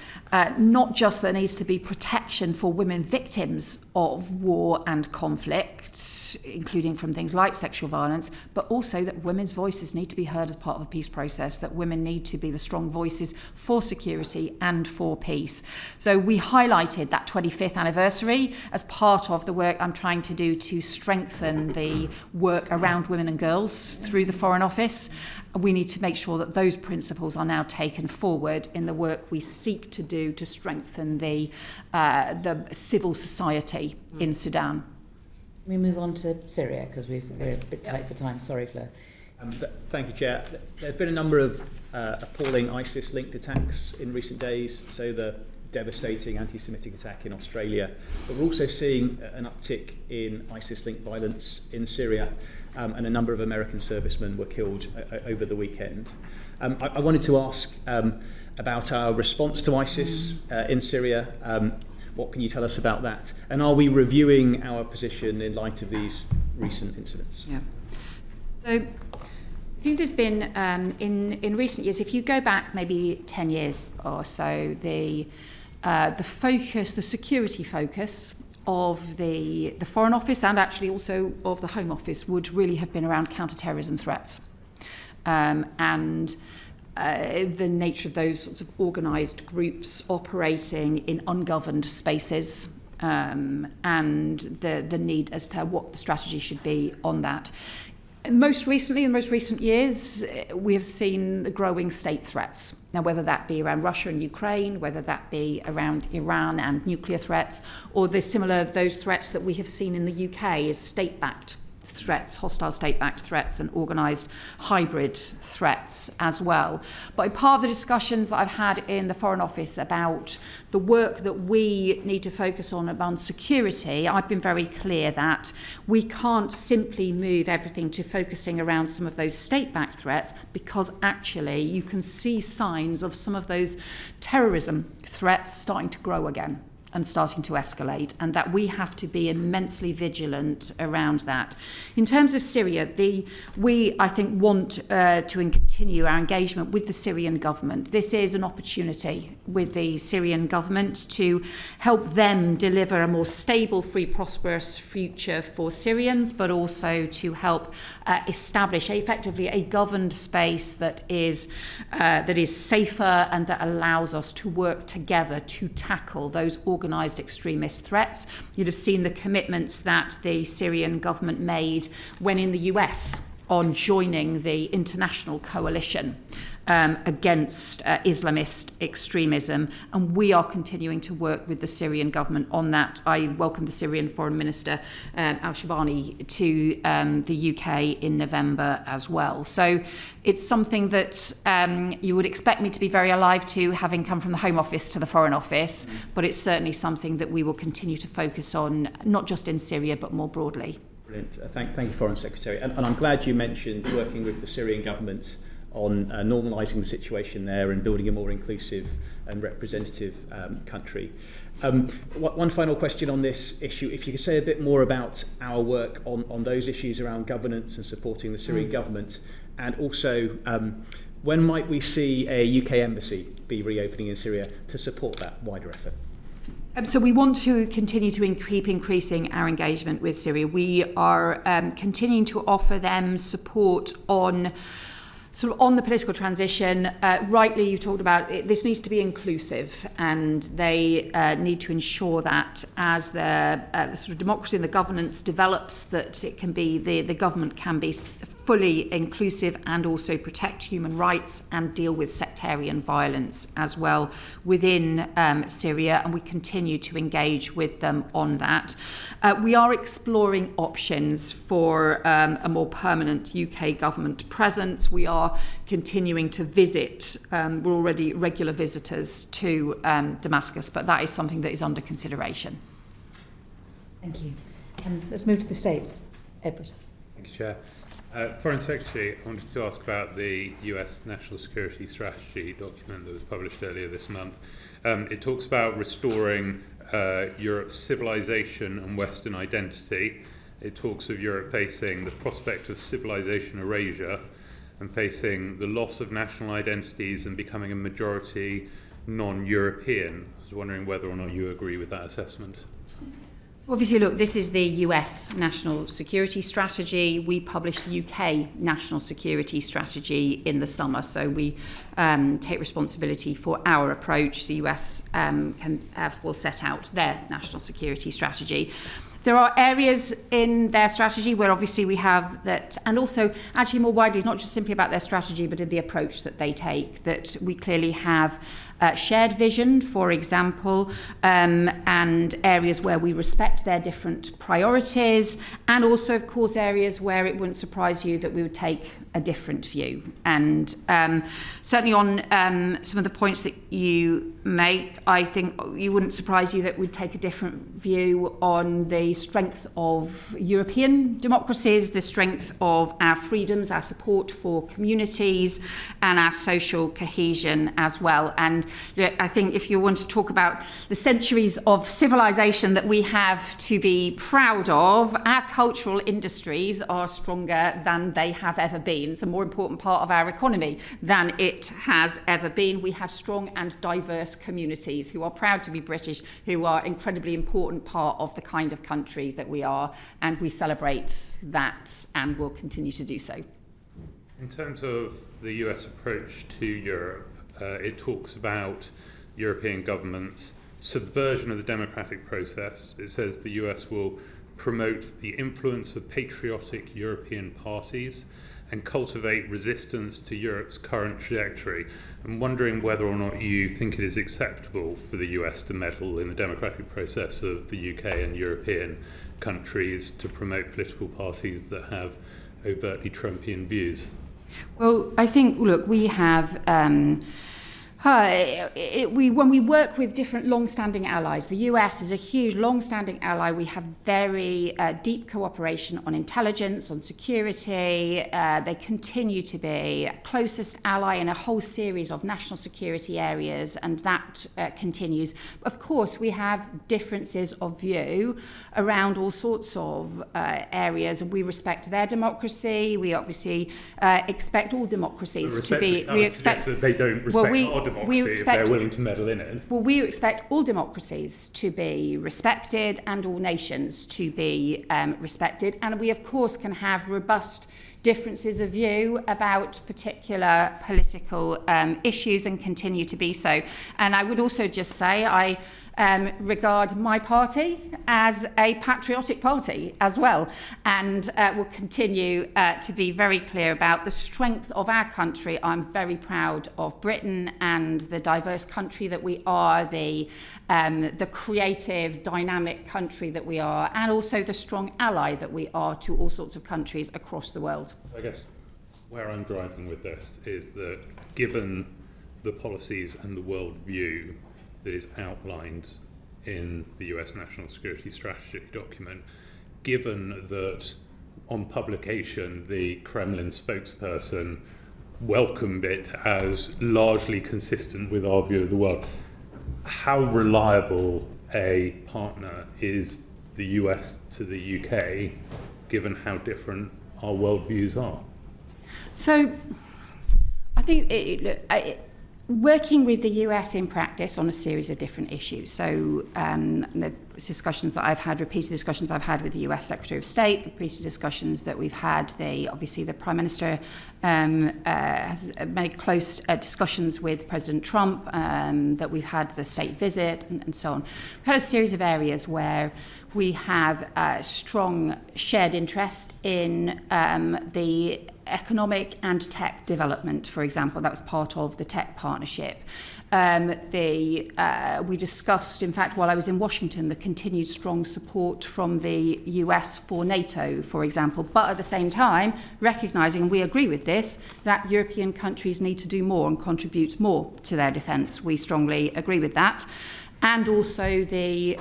not just there needs to be protection for women victims of war and conflict, including from things like sexual violence, but also that women's voices need to be heard as part of the peace process, that women need to be the strong voices for security and for peace. So we highlighted that 25th anniversary as part of the work I'm trying to do to strengthen the work around women and girls through the Foreign Office. We need to make sure that those principles are now taken forward in the work we seek to do to strengthen the civil society in Sudan. We move on to Syria because we're a bit tight for time. Sorry, Fleur. Thank you, Chair. There have been a number of appalling ISIS-linked attacks in recent days, so the devastating anti-Semitic attack in Australia, but we're also seeing an uptick in ISIS-linked violence in Syria, and a number of American servicemen were killed over the weekend. I wanted to ask about our response to ISIS in Syria. What can you tell us about that? And are we reviewing our position in light of these recent incidents? Yeah. So I think there's been, in recent years, if you go back maybe 10 years or so, the focus, the security focus of the Foreign Office and actually also of the Home Office would really have been around counter-terrorism threats. And the nature of those sorts of organised groups operating in ungoverned spaces, and the need as to what the strategy should be on that. Most recently, in the most recent years, we have seen the growing state threats. Now, whether that be around Russia and Ukraine, whether that be around Iran and nuclear threats, or those threats that we have seen in the UK as state-backed threats, hostile state-backed threats and organised hybrid threats as well. But part of the discussions that I've had in the Foreign Office about the work that we need to focus on about security, I've been very clear that we can't simply move everything to focusing around some of those state-backed threats, because actually you can see signs of some of those terrorism threats starting to grow again. and starting to escalate, and that we have to be immensely vigilant around that. In terms of Syria, we, I think, want to continue our engagement with the Syrian government. This is an opportunity with the Syrian government to help them deliver a more stable, free, prosperous future for Syrians, but also to help establish effectively a governed space that is safer and that allows us to work together to tackle those organised extremist threats. You'd have seen the commitments that the Syrian government made when in the US on joining the international coalition against Islamist extremism, and we are continuing to work with the Syrian government on that. I welcomed the Syrian Foreign Minister Al-Shabani to the UK in November as well. So it's something that you would expect me to be very alive to, having come from the Home Office to the Foreign Office, but it's certainly something that we will continue to focus on, not just in Syria, but more broadly. Brilliant. Thank you, Foreign Secretary. And I'm glad you mentioned working with the Syrian government on normalising the situation there and building a more inclusive and representative country. One final question on this issue. If you could say a bit more about our work on those issues around governance and supporting the Syrian government, and also when might we see a UK embassy be reopening in Syria to support that wider effort? So we want to continue to keep increasing our engagement with Syria. We are continuing to offer them support on the political transition. Rightly, you've talked about this needs to be inclusive, and they need to ensure that as the sort of democracy and the governance develops, that it can be the government can be fully inclusive and also protect human rights and deal with sectarian violence as well within Syria, and we continue to engage with them on that. We are exploring options for a more permanent UK government presence. We are continuing to visit, we're already regular visitors to Damascus, but that is something that is under consideration. Thank you. Let's move to the States. Edward. Thank you, Chair. Foreign Secretary, I wanted to ask about the US National Security Strategy document that was published earlier this month. It talks about restoring Europe's civilization and Western identity. It talks of Europe facing the prospect of civilization erasure and facing the loss of national identities and becoming a majority non-European. I was wondering whether or not you agree with that assessment. Obviously, look, this is the US National Security Strategy. We published the UK National Security Strategy in the summer, so we take responsibility for our approach. The US will set out their national security strategy. There are areas in their strategy where obviously we have that, and also actually more widely, it's not just simply about their strategy, but in the approach that they take, that we clearly have shared vision, for example, and areas where we respect their different priorities, and also, of course, areas where it wouldn't surprise you that we would take a different view. And certainly on some of the points that you make, I think you wouldn't surprise you that we'd take a different view on the strength of European democracies, the strength of our freedoms, our support for communities, and our social cohesion as well. And I think if you want to talk about the centuries of civilization that we have to be proud of, our cultural industries are stronger than they have ever been. It's a more important part of our economy than it has ever been. We have strong and diverse communities who are proud to be British, who are an incredibly important part of the kind of country that we are, and we celebrate that and will continue to do so. In terms of the US approach to Europe, it talks about European governments' subversion of the democratic process. It says the US will promote the influence of patriotic European parties and cultivate resistance to Europe's current trajectory. I'm wondering whether or not you think it is acceptable for the US to meddle in the democratic process of the UK and European countries to promote political parties that have overtly Trumpian views. Well, I think, look, we have when we work with different long-standing allies, the US is a huge long-standing ally. We have very deep cooperation on intelligence, on security. They continue to be closest ally in a whole series of national security areas, and that continues. Of course, we have differences of view around all sorts of areas, and we respect their democracy. We obviously expect all democracies to be. We expect that they don't respect our democracy if they're willing to meddle in it. Well, we expect all democracies to be respected and all nations to be respected. And we, of course, can have robust differences of view about particular political issues and continue to be so. And I would also just say I regard my party as a patriotic party as well, and will continue to be very clear about the strength of our country. I'm very proud of Britain and the diverse country that we are, the creative, dynamic country that we are, and also the strong ally that we are to all sorts of countries across the world. I guess where I'm driving with this is that given the policies and the worldview that is outlined in the US National Security Strategy document, given that on publication the Kremlin spokesperson welcomed it as largely consistent with our view of the world, how reliable a partner is the US to the UK, given how different our worldviews are? So I think working with the US in practice on a series of different issues. So the discussions that I've had, repeated discussions I've had with the US Secretary of State, repeated discussions that we've had, obviously the Prime Minister has many close discussions with President Trump, that we've had the state visit and so on. We've had a series of areas where we have strong shared interest in the economic and tech development, for example. That was part of the tech partnership. We discussed, in fact, while I was in Washington, the continued strong support from the US for NATO, for example, but at the same time, recognising, and we agree with this, that European countries need to do more and contribute more to their defence. We strongly agree with that. And also the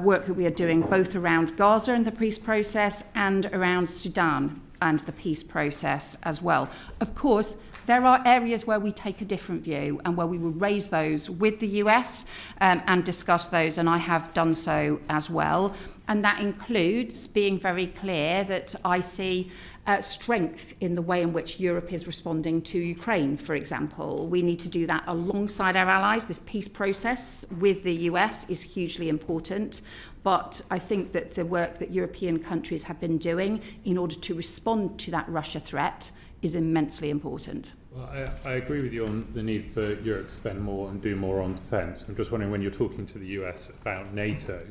work that we are doing both around Gaza and the peace process and around Sudan and the peace process as well. Of course, there are areas where we take a different view and where we will raise those with the US and discuss those, and I have done so as well. And that includes being very clear that I see strength in the way in which Europe is responding to Ukraine, for example. We need to do that alongside our allies. This peace process with the US is hugely important. But I think that the work that European countries have been doing in order to respond to that Russia threat is immensely important. Well, I agree with you on the need for Europe to spend more and do more on defence. I'm just wondering, when you're talking to the US about NATO,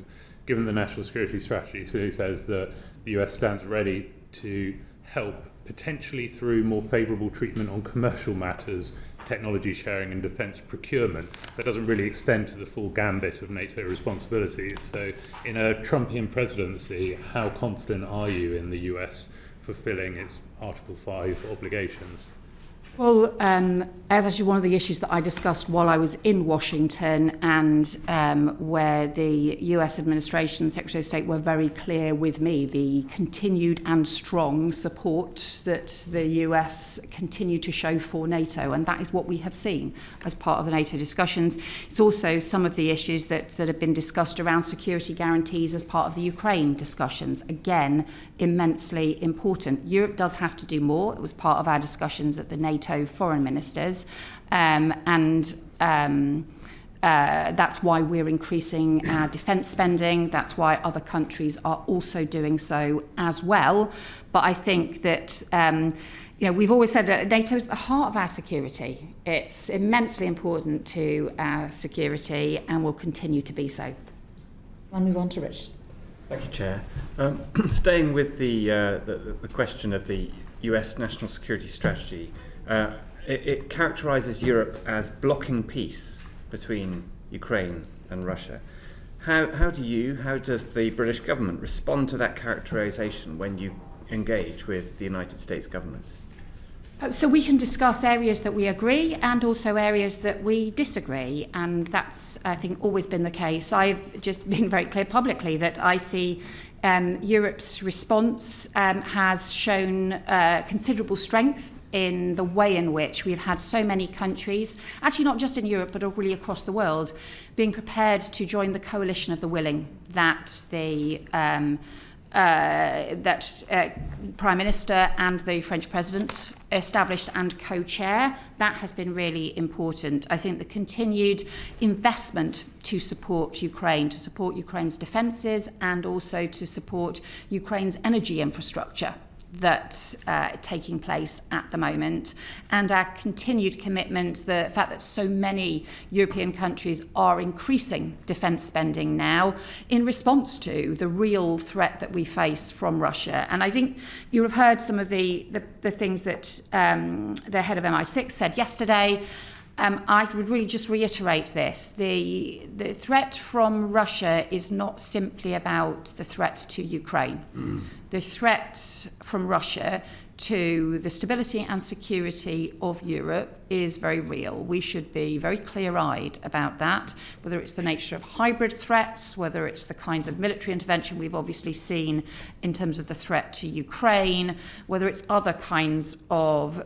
given the national security strategy, so it says that the US stands ready to help potentially through more favourable treatment on commercial matters, technology sharing and defence procurement. That doesn't really extend to the full gambit of NATO responsibilities. So in a Trumpian presidency, how confident are you in the US fulfilling its Article 5 obligations? Well, that's actually one of the issues that I discussed while I was in Washington, and where the US administration, Secretary of State, were very clear with me, the continued and strong support that the US continue to show for NATO, and that is what we have seen as part of the NATO discussions. It's also some of the issues that have been discussed around security guarantees as part of the Ukraine discussions. Again, immensely important. Europe does have to do more. It was part of our discussions at the NATO foreign ministers, that's why we're increasing our defence spending. That's why other countries are also doing so as well. But I think that we've always said that NATO is at the heart of our security. It's immensely important to our security and will continue to be so. I'll move on to Rich. Thank you, Chair. Staying with the question of the US national security strategy, it characterises Europe as blocking peace between Ukraine and Russia. How does the British government respond to that characterisation when you engage with the United States government? So we can discuss areas that we agree and also areas that we disagree, and that's, I think, always been the case. I've just been very clear publicly that I see Europe's response has shown considerable strength in the way in which we've had so many countries, actually not just in Europe but really across the world, being prepared to join the coalition of the willing that the Prime Minister and the French President established and co-chair. That has been really important. I think the continued investment to support Ukraine, to support Ukraine's defences and also to support Ukraine's energy infrastructure that's taking place at the moment, and our continued commitment, the fact that so many European countries are increasing defence spending now in response to the real threat that we face from Russia. And I think you have heard some of the things that the head of MI6 said yesterday. I would really just reiterate this. The threat from Russia is not simply about the threat to Ukraine. The threat from Russia to the stability and security of Europe is very real. We should be very clear-eyed about that, whether it's the nature of hybrid threats, whether it's the kinds of military intervention we've obviously seen in terms of the threat to Ukraine, whether it's other kinds of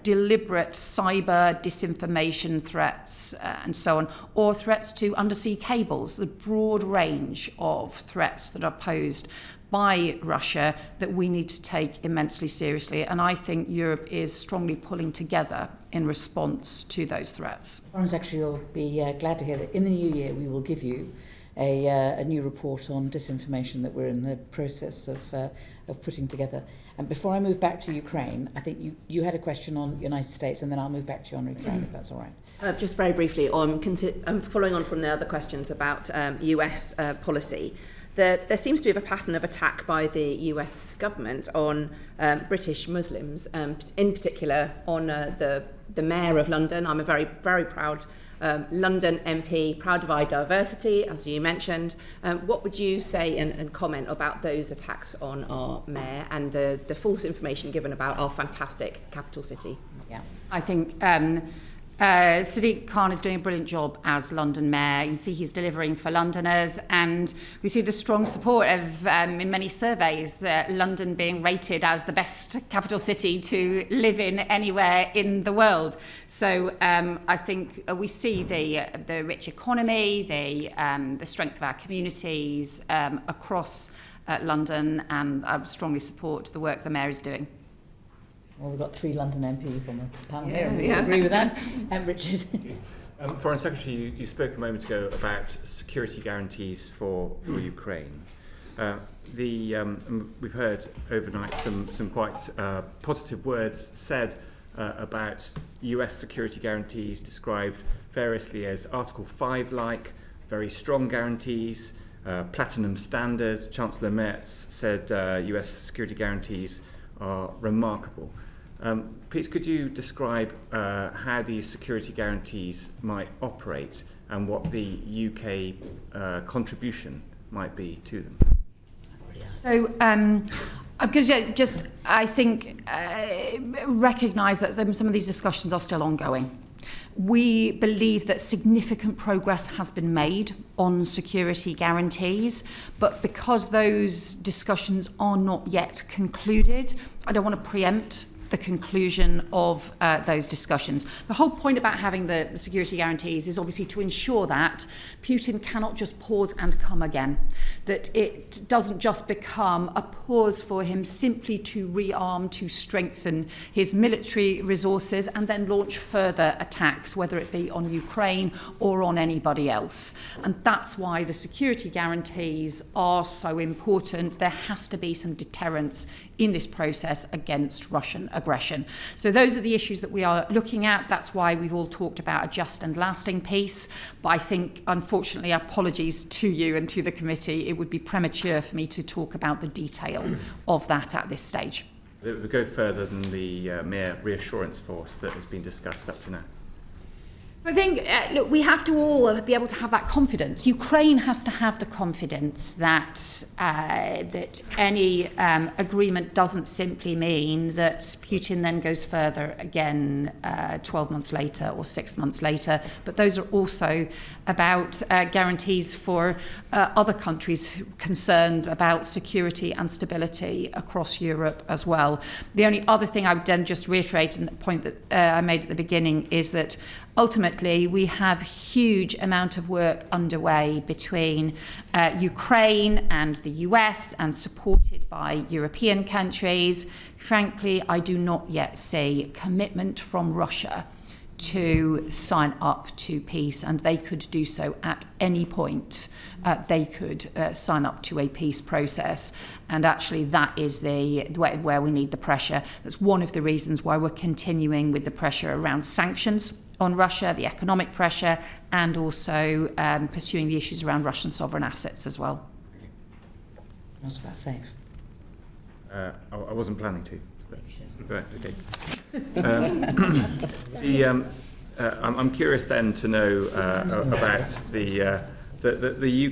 deliberate cyber disinformation threats and so on, or threats to undersea cables, the broad range of threats that are posed by Russia that we need to take immensely seriously. And I think Europe is strongly pulling together in response to those threats. Foreign Secretary, you'll be glad to hear that in the new year we will give you a new report on disinformation that we're in the process of putting together. And before I move back to Ukraine, I think you had a question on the United States, and then I'll move back to you on Ukraine, if that's all right. Just very briefly, following on from the other questions about US policy, there seems to be a pattern of attack by the US government on British Muslims, in particular on the Mayor of London. I'm a very, very proud London MP, proud of our diversity, as you mentioned. What would you say and comment about those attacks on our Mayor and the false information given about our fantastic capital city? Yeah, I think Sadiq Khan is doing a brilliant job as London Mayor. You can see he's delivering for Londoners, and we see the strong support of, in many surveys, London being rated as the best capital city to live in anywhere in the world. So I think we see the rich economy, the strength of our communities across London, and I strongly support the work the Mayor is doing. Well, we've got 3 London MPs on the panel here, and we agree with that. Richard? Foreign Secretary, you spoke a moment ago about security guarantees for Ukraine. We've heard overnight some quite positive words said about US security guarantees, described variously as Article 5-like, very strong guarantees, platinum standards. Chancellor Merz said US security guarantees are remarkable. Please, could you describe how these security guarantees might operate and what the UK contribution might be to them? So I'm going to just, I think, recognise that some of these discussions are still ongoing. We believe that significant progress has been made on security guarantees, but because those discussions are not yet concluded, I don't want to preempt the conclusion of those discussions. The whole point about having the security guarantees is obviously to ensure that Putin cannot just pause and come again, that it doesn't just become a pause for him simply to rearm, to strengthen his military resources and then launch further attacks, whether it be on Ukraine or on anybody else. And that's why the security guarantees are so important. There has to be some deterrence in this process against Russian aggression. So those are the issues that we are looking at. That's why we've all talked about a just and lasting peace. But I think, unfortunately, apologies to you and to the committee, it would be premature for me to talk about the detail of that at this stage. It would go further than the mere reassurance force that has been discussed up to now. I think, look, we have to all be able to have that confidence. Ukraine has to have the confidence that that any agreement doesn't simply mean that Putin then goes further again 12 months later or 6 months later. But those are also about guarantees for other countries concerned about security and stability across Europe as well. The only other thing I would then just reiterate, and the point that I made at the beginning, is that ultimately, we have a huge amount of work underway between Ukraine and the US and supported by European countries. Frankly, I do not yet see commitment from Russia to sign up to peace, and they could do so at any point. They could sign up to a peace process, and actually that is where we need the pressure. That's one of the reasons why we're continuing with the pressure around sanctions on Russia, the economic pressure, and also pursuing the issues around Russian sovereign assets as well. What's about SAFE? I wasn't planning to. Right, okay. I'm curious then to know about the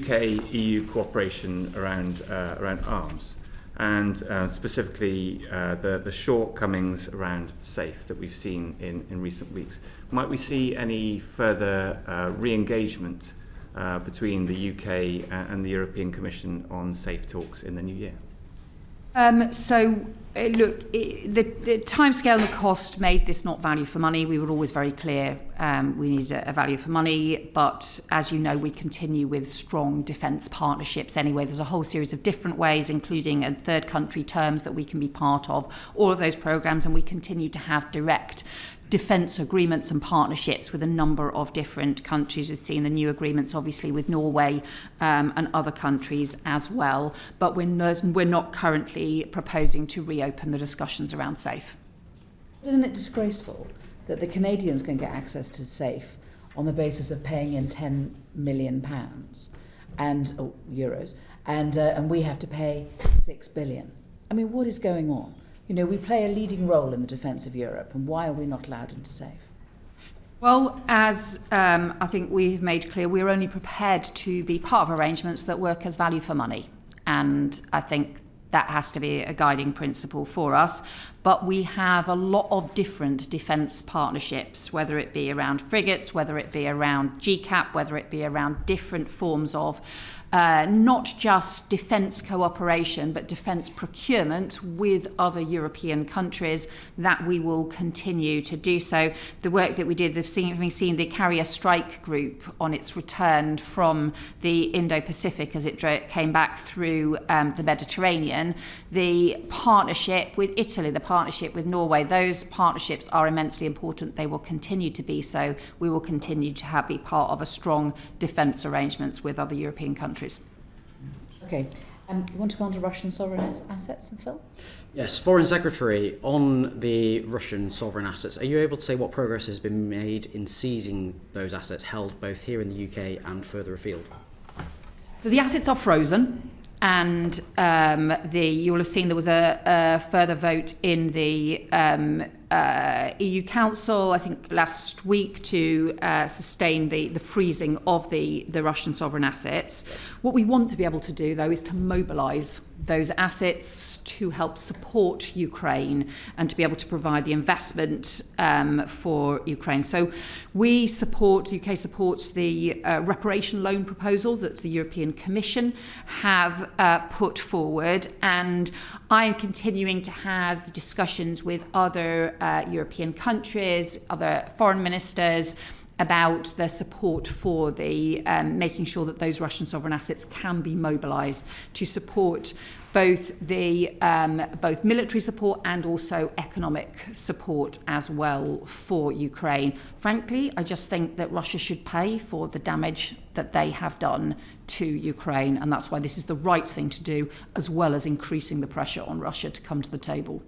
UK-EU cooperation around arms, and specifically the shortcomings around SAFE that we've seen in recent weeks. Might we see any further re-engagement between the UK and the European Commission on SAFE talks in the new year? Look, the timescale and the cost made this not value for money. We were always very clear we needed a value for money, but as you know, we continue with strong defence partnerships anyway. There's a whole series of different ways, including third country terms that we can be part of, all of those programmes, and we continue to have direct defence agreements and partnerships with a number of different countries. We've seen the new agreements, obviously, with Norway and other countries as well. But we're not currently proposing to reopen the discussions around SAFE. Isn't it disgraceful that the Canadians can get access to SAFE on the basis of paying in £10 million and euros, and we have to pay $6 billion? I mean, what is going on? You know, we play a leading role in the defence of Europe, and why are we not allowed into SAFE? Well, as I think we've made clear, we're only prepared to be part of arrangements that work as value for money. And I think that has to be a guiding principle for us. But we have a lot of different defence partnerships, whether it be around frigates, whether it be around GCAP, whether it be around different forms of not just defence cooperation, but defence procurement with other European countries, that we will continue to do so. The work that we did, we've seen the Carrier Strike Group on its return from the Indo-Pacific as it came back through the Mediterranean, the partnership with Italy, the partnership with Norway, those partnerships are immensely important. They will continue to be so. We will continue to be part of a strong defence arrangements with other European countries. Okay. You want to go on to Russian sovereign assets, and Phil? Yes, Foreign Secretary, on the Russian sovereign assets, are you able to say what progress has been made in seizing those assets held both here in the UK and further afield? So the assets are frozen, and you will have seen there was a further vote in the EU Council, I think last week, to sustain the freezing of the Russian sovereign assets. What we want to be able to do, though, is to mobilise those assets to help support Ukraine and to be able to provide the investment for Ukraine. So the UK supports the reparation loan proposal that the European Commission have put forward, and I am continuing to have discussions with other European countries, other foreign ministers, about the support for the making sure that those Russian sovereign assets can be mobilised to support both both military support and also economic support as well for Ukraine. Frankly, I just think that Russia should pay for the damage that they have done to Ukraine, and that's why this is the right thing to do, as well as increasing the pressure on Russia to come to the table.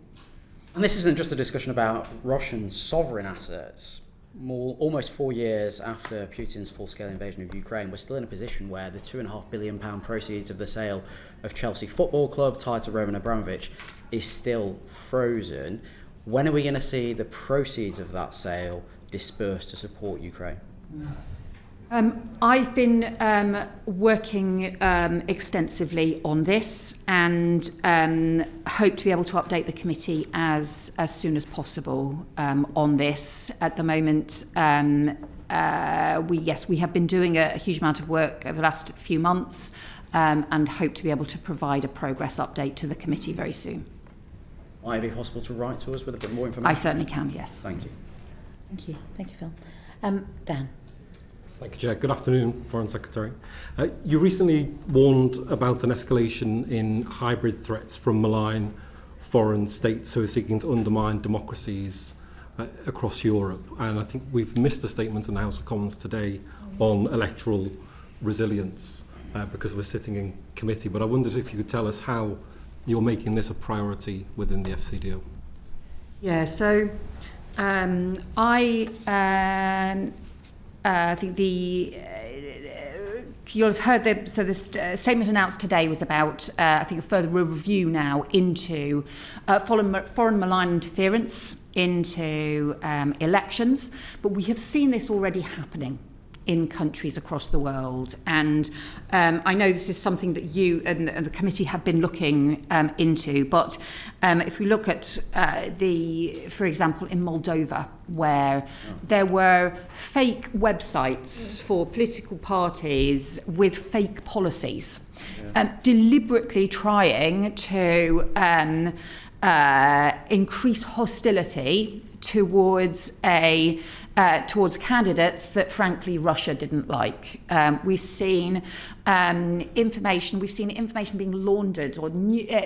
And this isn't just a discussion about Russian sovereign assets. Almost 4 years after Putin's full-scale invasion of Ukraine, we're still in a position where the £2.5 billion proceeds of the sale of Chelsea Football Club tied to Roman Abramovich is still frozen. When are we going to see the proceeds of that sale dispersed to support Ukraine? I've been working extensively on this and hope to be able to update the committee as soon as possible on this. At the moment, we have been doing a huge amount of work over the last few months and hope to be able to provide a progress update to the committee very soon. Might it be possible to write to us with a bit more information? I certainly can, yes. Thank you. Thank you. Thank you, Phil. Dan. Thank you, Chair. Good afternoon, Foreign Secretary. You recently warned about an escalation in hybrid threats from malign foreign states who are seeking to undermine democracies across Europe. And I think we've missed a statement in the House of Commons today on electoral resilience because we're sitting in committee. But I wondered if you could tell us how you're making this a priority within the FCDO. Yeah, so I think you'll have heard the statement announced today was about I think a further review now into foreign malign interference into elections, but we have seen this already happening in countries across the world, and I know this is something that you and the committee have been looking into, but if we look at for example, in Moldova, where there were fake websites for political parties with fake policies, deliberately trying to increase hostility towards candidates that, frankly, Russia didn't like. We've seen information being laundered or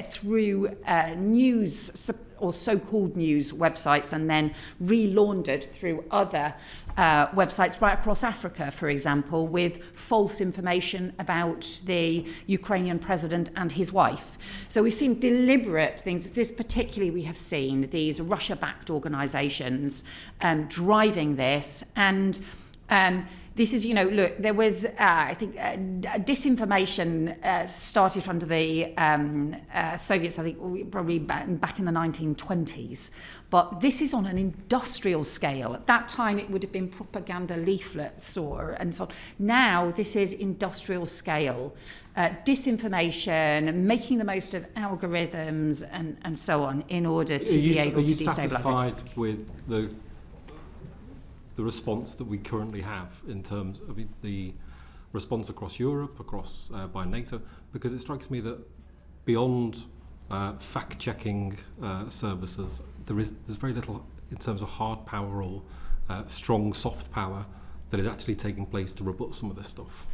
through news or so-called news websites and then re-laundered through other websites right across Africa, for example, with false information about the Ukrainian president and his wife. So we've seen deliberate things. This particularly we have seen these Russia-backed organisations driving this, and this is, look, there was, I think, disinformation started under the Soviets, I think, probably back in the 1920s. But this is on an industrial scale. At that time, it would have been propaganda leaflets and so on. Now, this is industrial scale. Disinformation, making the most of algorithms and so on in order to be able to destabilise it. Are you satisfied with the response that we currently have in terms of the response across Europe, by NATO? Because it strikes me that beyond fact-checking services, there's very little in terms of hard power or strong soft power that is actually taking place to rebut some of this stuff.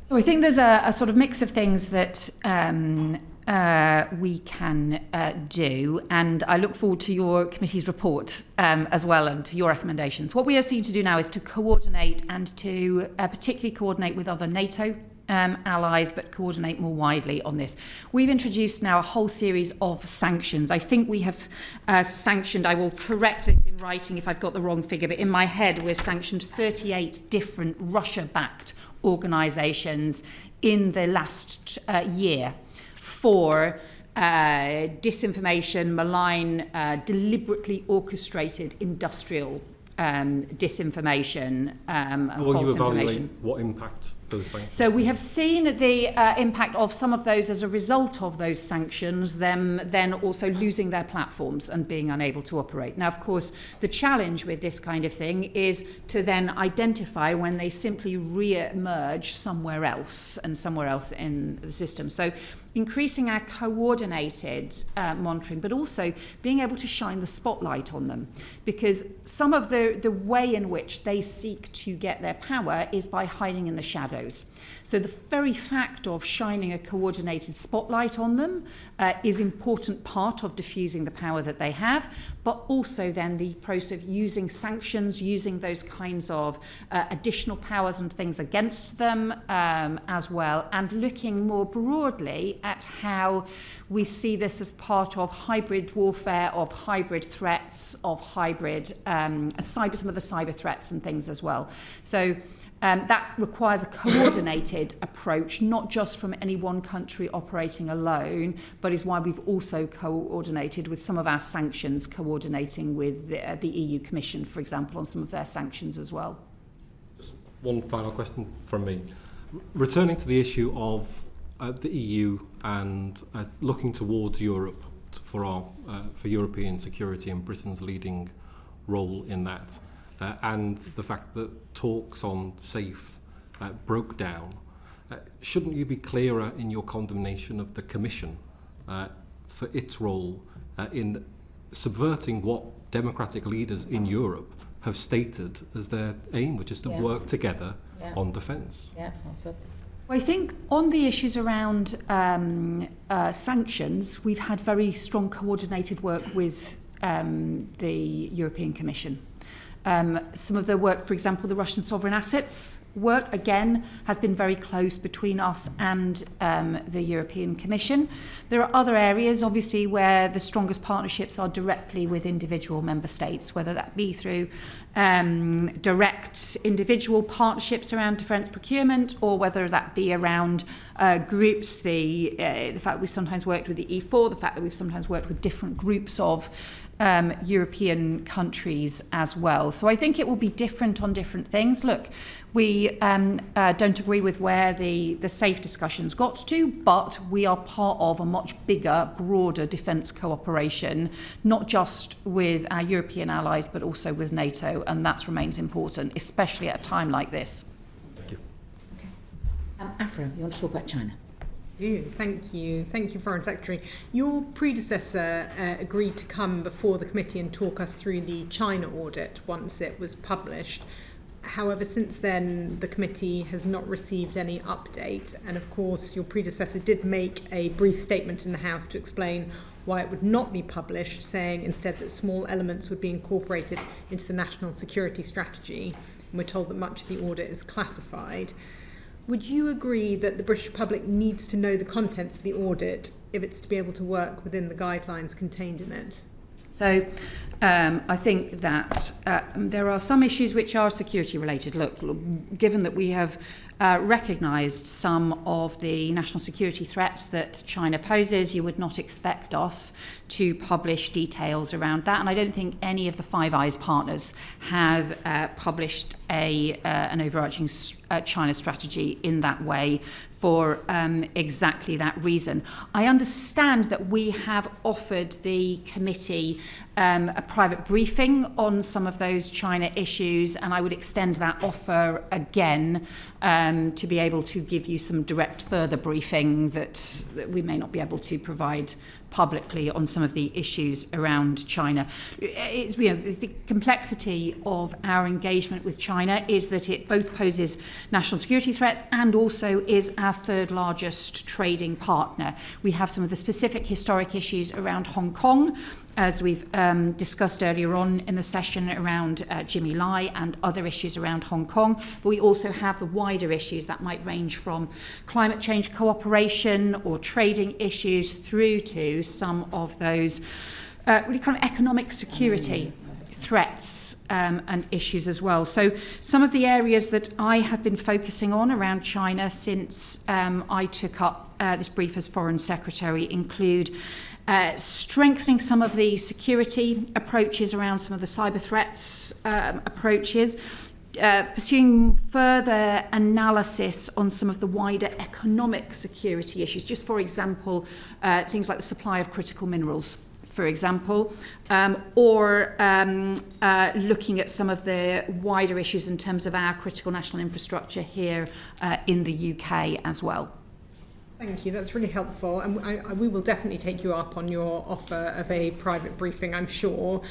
So I think there's a sort of mix of things that we can do, and I look forward to your committee's report as well and to your recommendations. What we are seeking to do now is to coordinate and to particularly coordinate with other NATO allies, but coordinate more widely on this. We've introduced now a whole series of sanctions. I think we have sanctioned, I will correct this in writing if I've got the wrong figure, but in my head we've sanctioned 38 different Russia-backed organisations in the last year for disinformation, malign, deliberately orchestrated industrial disinformation and false information. What impact those sanctions? So we have seen the impact of some of those as a result of those sanctions, them then also losing their platforms and being unable to operate. Now, of course, the challenge with this kind of thing is to then identify when they simply re-emerge somewhere else in the system. So increasing our coordinated monitoring, but also being able to shine the spotlight on them, because some of the way in which they seek to get their power is by hiding in the shadows. So the very fact of shining a coordinated spotlight on them is an important part of diffusing the power that they have, but also then the process of using sanctions, using those kinds of additional powers and things against them as well, and looking more broadly at how we see this as part of hybrid warfare, of hybrid threats, of hybrid some of the cyber threats and things as well. So that requires a coordinated approach, not just from any one country operating alone, but is why we've also coordinated with some of our sanctions, coordinating with the EU Commission, for example, on some of their sanctions as well. one final question from me. Returning to the issue of the EU and looking towards Europe for European security and Britain's leading role in that, and the fact that talks on SAFE broke down, shouldn't you be clearer in your condemnation of the Commission for its role in subverting what democratic leaders in Europe have stated as their aim, which is to work together on defence? Yeah, that's it. I think on the issues around sanctions, we've had very strong coordinated work with the European Commission. Some of the work, for example, the Russian sovereign assets work, again, has been very close between us and the European Commission. There are other areas, obviously, where the strongest partnerships are directly with individual member states, whether that be through direct individual partnerships around defence procurement, or whether that be around groups, the fact that we've sometimes worked with the E4, the fact that we've sometimes worked with different groups of European countries as well. So I think it will be different on different things. Look, we don't agree with where the SAFE discussions got to, but we are part of a much bigger, broader defence cooperation, not just with our European allies, but also with NATO, and that remains important, especially at a time like this. Thank you. Okay. Afra, you want to talk about China? Thank you, Foreign Secretary. Your predecessor agreed to come before the committee and talk us through the China audit once it was published. However, since then, the committee has not received any update. And of course, your predecessor did make a brief statement in the House to explain why it would not be published, saying instead that small elements would be incorporated into the national security strategy. And we're told that much of the audit is classified. Would you agree that the British public needs to know the contents of the audit if it's to be able to work within the guidelines contained in it? So I think that there are some issues which are security related. Look, given that we have recognised some of the national security threats that China poses, you would not expect us to publish details around that. And I don't think any of the Five Eyes partners have published an overarching China strategy in that way for exactly that reason. I understand that we have offered the committee a private briefing on some of those China issues, and I would extend that offer again to be able to give you some direct further briefing that we may not be able to provide publicly on some of the issues around China. It's, the complexity of our engagement with China is that it both poses national security threats and also is our third largest trading partner. We have some of the specific historic issues around Hong Kong, as we've discussed earlier on in the session around Jimmy Lai and other issues around Hong Kong. But we also have the wider issues that might range from climate change cooperation or trading issues through to some of those really kind of economic security threats and issues as well. So some of the areas that I have been focusing on around China since I took up this brief as Foreign Secretary include strengthening some of the security approaches around some of the cyber threats approaches, pursuing further analysis on some of the wider economic security issues. Just for example, things like the supply of critical minerals, for example, or looking at some of the wider issues in terms of our critical national infrastructure here in the UK as well. Thank you, that's really helpful, and we will definitely take you up on your offer of a private briefing, I'm sure.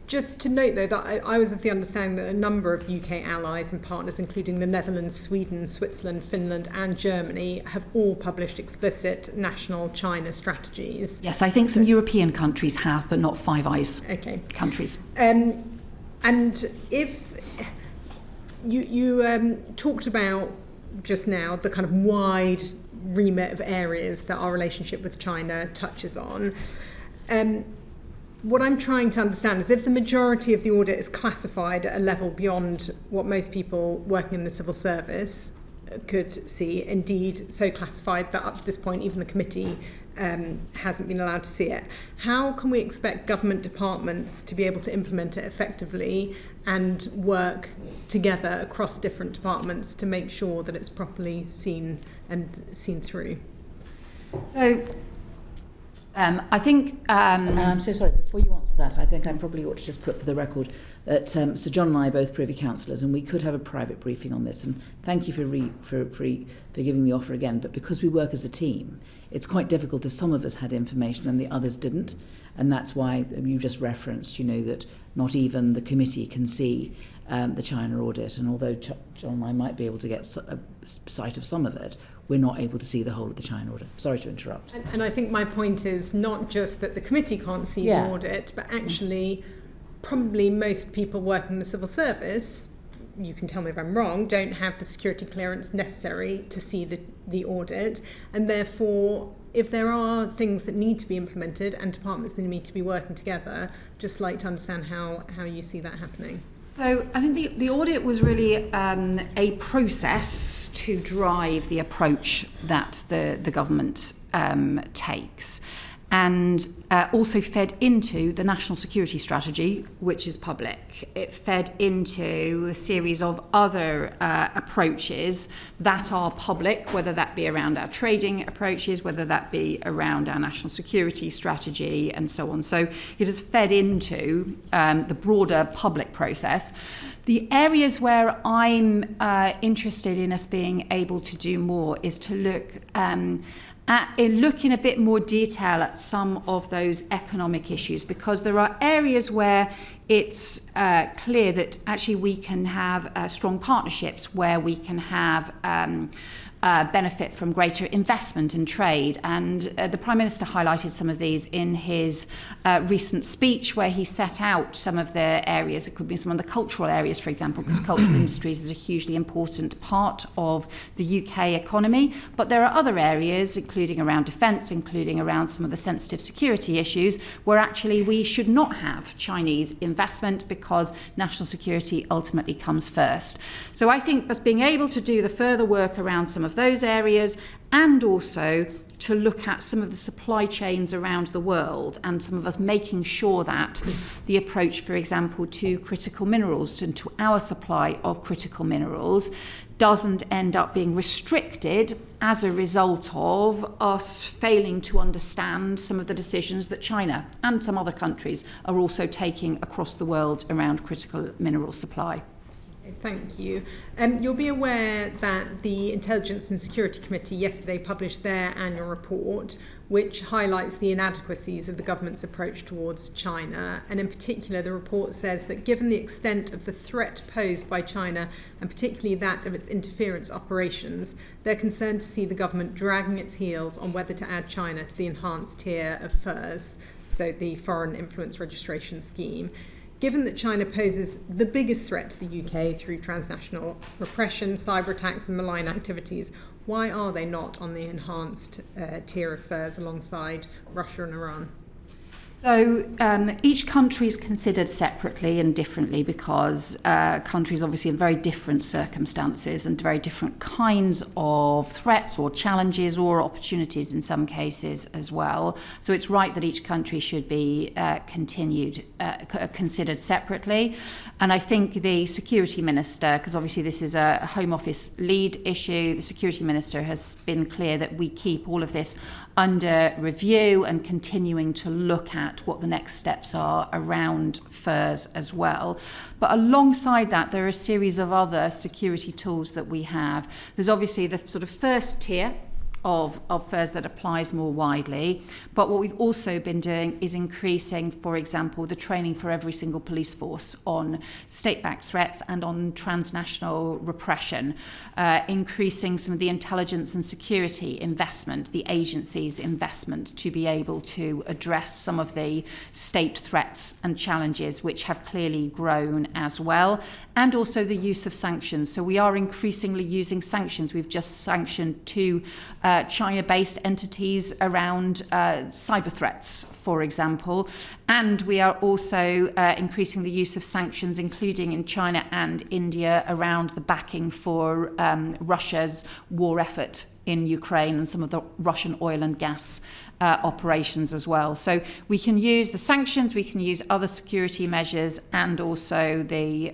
Just to note, though, that I was of the understanding that a number of UK allies and partners, including the Netherlands, Sweden, Switzerland, Finland and Germany, have all published explicit national China strategies. Yes, I think some European countries have, but not Five Eyes countries. And if you talked about just now the kind of wide remit of areas that our relationship with China touches on. What I'm trying to understand is if the majority of the audit is classified at a level beyond what most people working in the civil service could see, indeed so classified that up to this point even the committee hasn't been allowed to see it. How can we expect government departments to be able to implement it effectively and work together across different departments to make sure that it's properly seen through? So I think... and I'm so sorry, before you answer that, I think I probably ought to just put for the record that Sir John and I are both Privy Councillors, and we could have a private briefing on this, and thank you for giving the offer again, but because we work as a team, it's quite difficult if some of us had information and the others didn't, and that's why you just referenced, that not even the committee can see the China audit, and although John and I might be able to get a sight of some of it, we're not able to see the whole of the China audit. Sorry to interrupt. And I think my point is not just that the committee can't see the audit, but actually probably most people working in the civil service, you can tell me if I'm wrong, don't have the security clearance necessary to see the audit, and therefore if there are things that need to be implemented and departments that need to be working together, just like to understand how you see that happening. So I think the audit was really a process to drive the approach that the government takes, and also fed into the national security strategy, which is public. It fed into a series of other approaches that are public, whether that be around our trading approaches, whether that be around our national security strategy, and so on. So it has fed into the broader public process. The areas where I'm interested in us being able to do more is to look look in a bit more detail at some of those economic issues, because there are areas where it's clear that actually we can have strong partnerships, where we can have benefit from greater investment and trade. And the Prime Minister highlighted some of these in his recent speech, where he set out some of the areas. It could be some of the cultural areas, for example, because cultural industries is a hugely important part of the UK economy. But there are other areas, including around defence, including around some of the sensitive security issues, where actually we should not have Chinese investment, because national security ultimately comes first. So I think us being able to do the further work around some of those areas, and also to look at some of the supply chains around the world, and some of us making sure that the approach, for example, to critical minerals and to our supply of critical minerals doesn't end up being restricted as a result of us failing to understand some of the decisions that China and some other countries are also taking across the world around critical mineral supply. Thank you. You'll be aware that the Intelligence and Security Committee yesterday published their annual report, which highlights the inadequacies of the government's approach towards China. And in particular, the report says that given the extent of the threat posed by China, and particularly that of its interference operations, they're concerned to see the government dragging its heels on whether to add China to the enhanced tier of FIRS, so the Foreign Influence Registration Scheme. Given that China poses the biggest threat to the UK through transnational repression, cyber attacks and malign activities, why are they not on the enhanced tier of FIRS alongside Russia and Iran? So each country is considered separately and differently, because countries obviously in very different circumstances and very different kinds of threats or challenges or opportunities in some cases as well. So it's right that each country should be considered separately. And I think the Security Minister, because obviously this is a Home Office lead issue, the Security Minister has been clear that we keep all of this under review and continuing to look at what the next steps are around FIRS as well. But alongside that, there are a series of other security tools that we have. There's obviously the sort of first tier of FIRS that applies more widely. But what we've also been doing is increasing, for example, the training for every single police force on state-backed threats and on transnational repression, increasing some of the intelligence and security investment, the agency's investment, to be able to address some of the state threats and challenges which have clearly grown as well, and also the use of sanctions. So we are increasingly using sanctions. We've just sanctioned two China-based entities around cyber threats, for example. And we are also increasing the use of sanctions, including in China and India, around the backing for Russia's war effort in Ukraine and some of the Russian oil and gas operations as well. So we can use the sanctions, we can use other security measures, and also the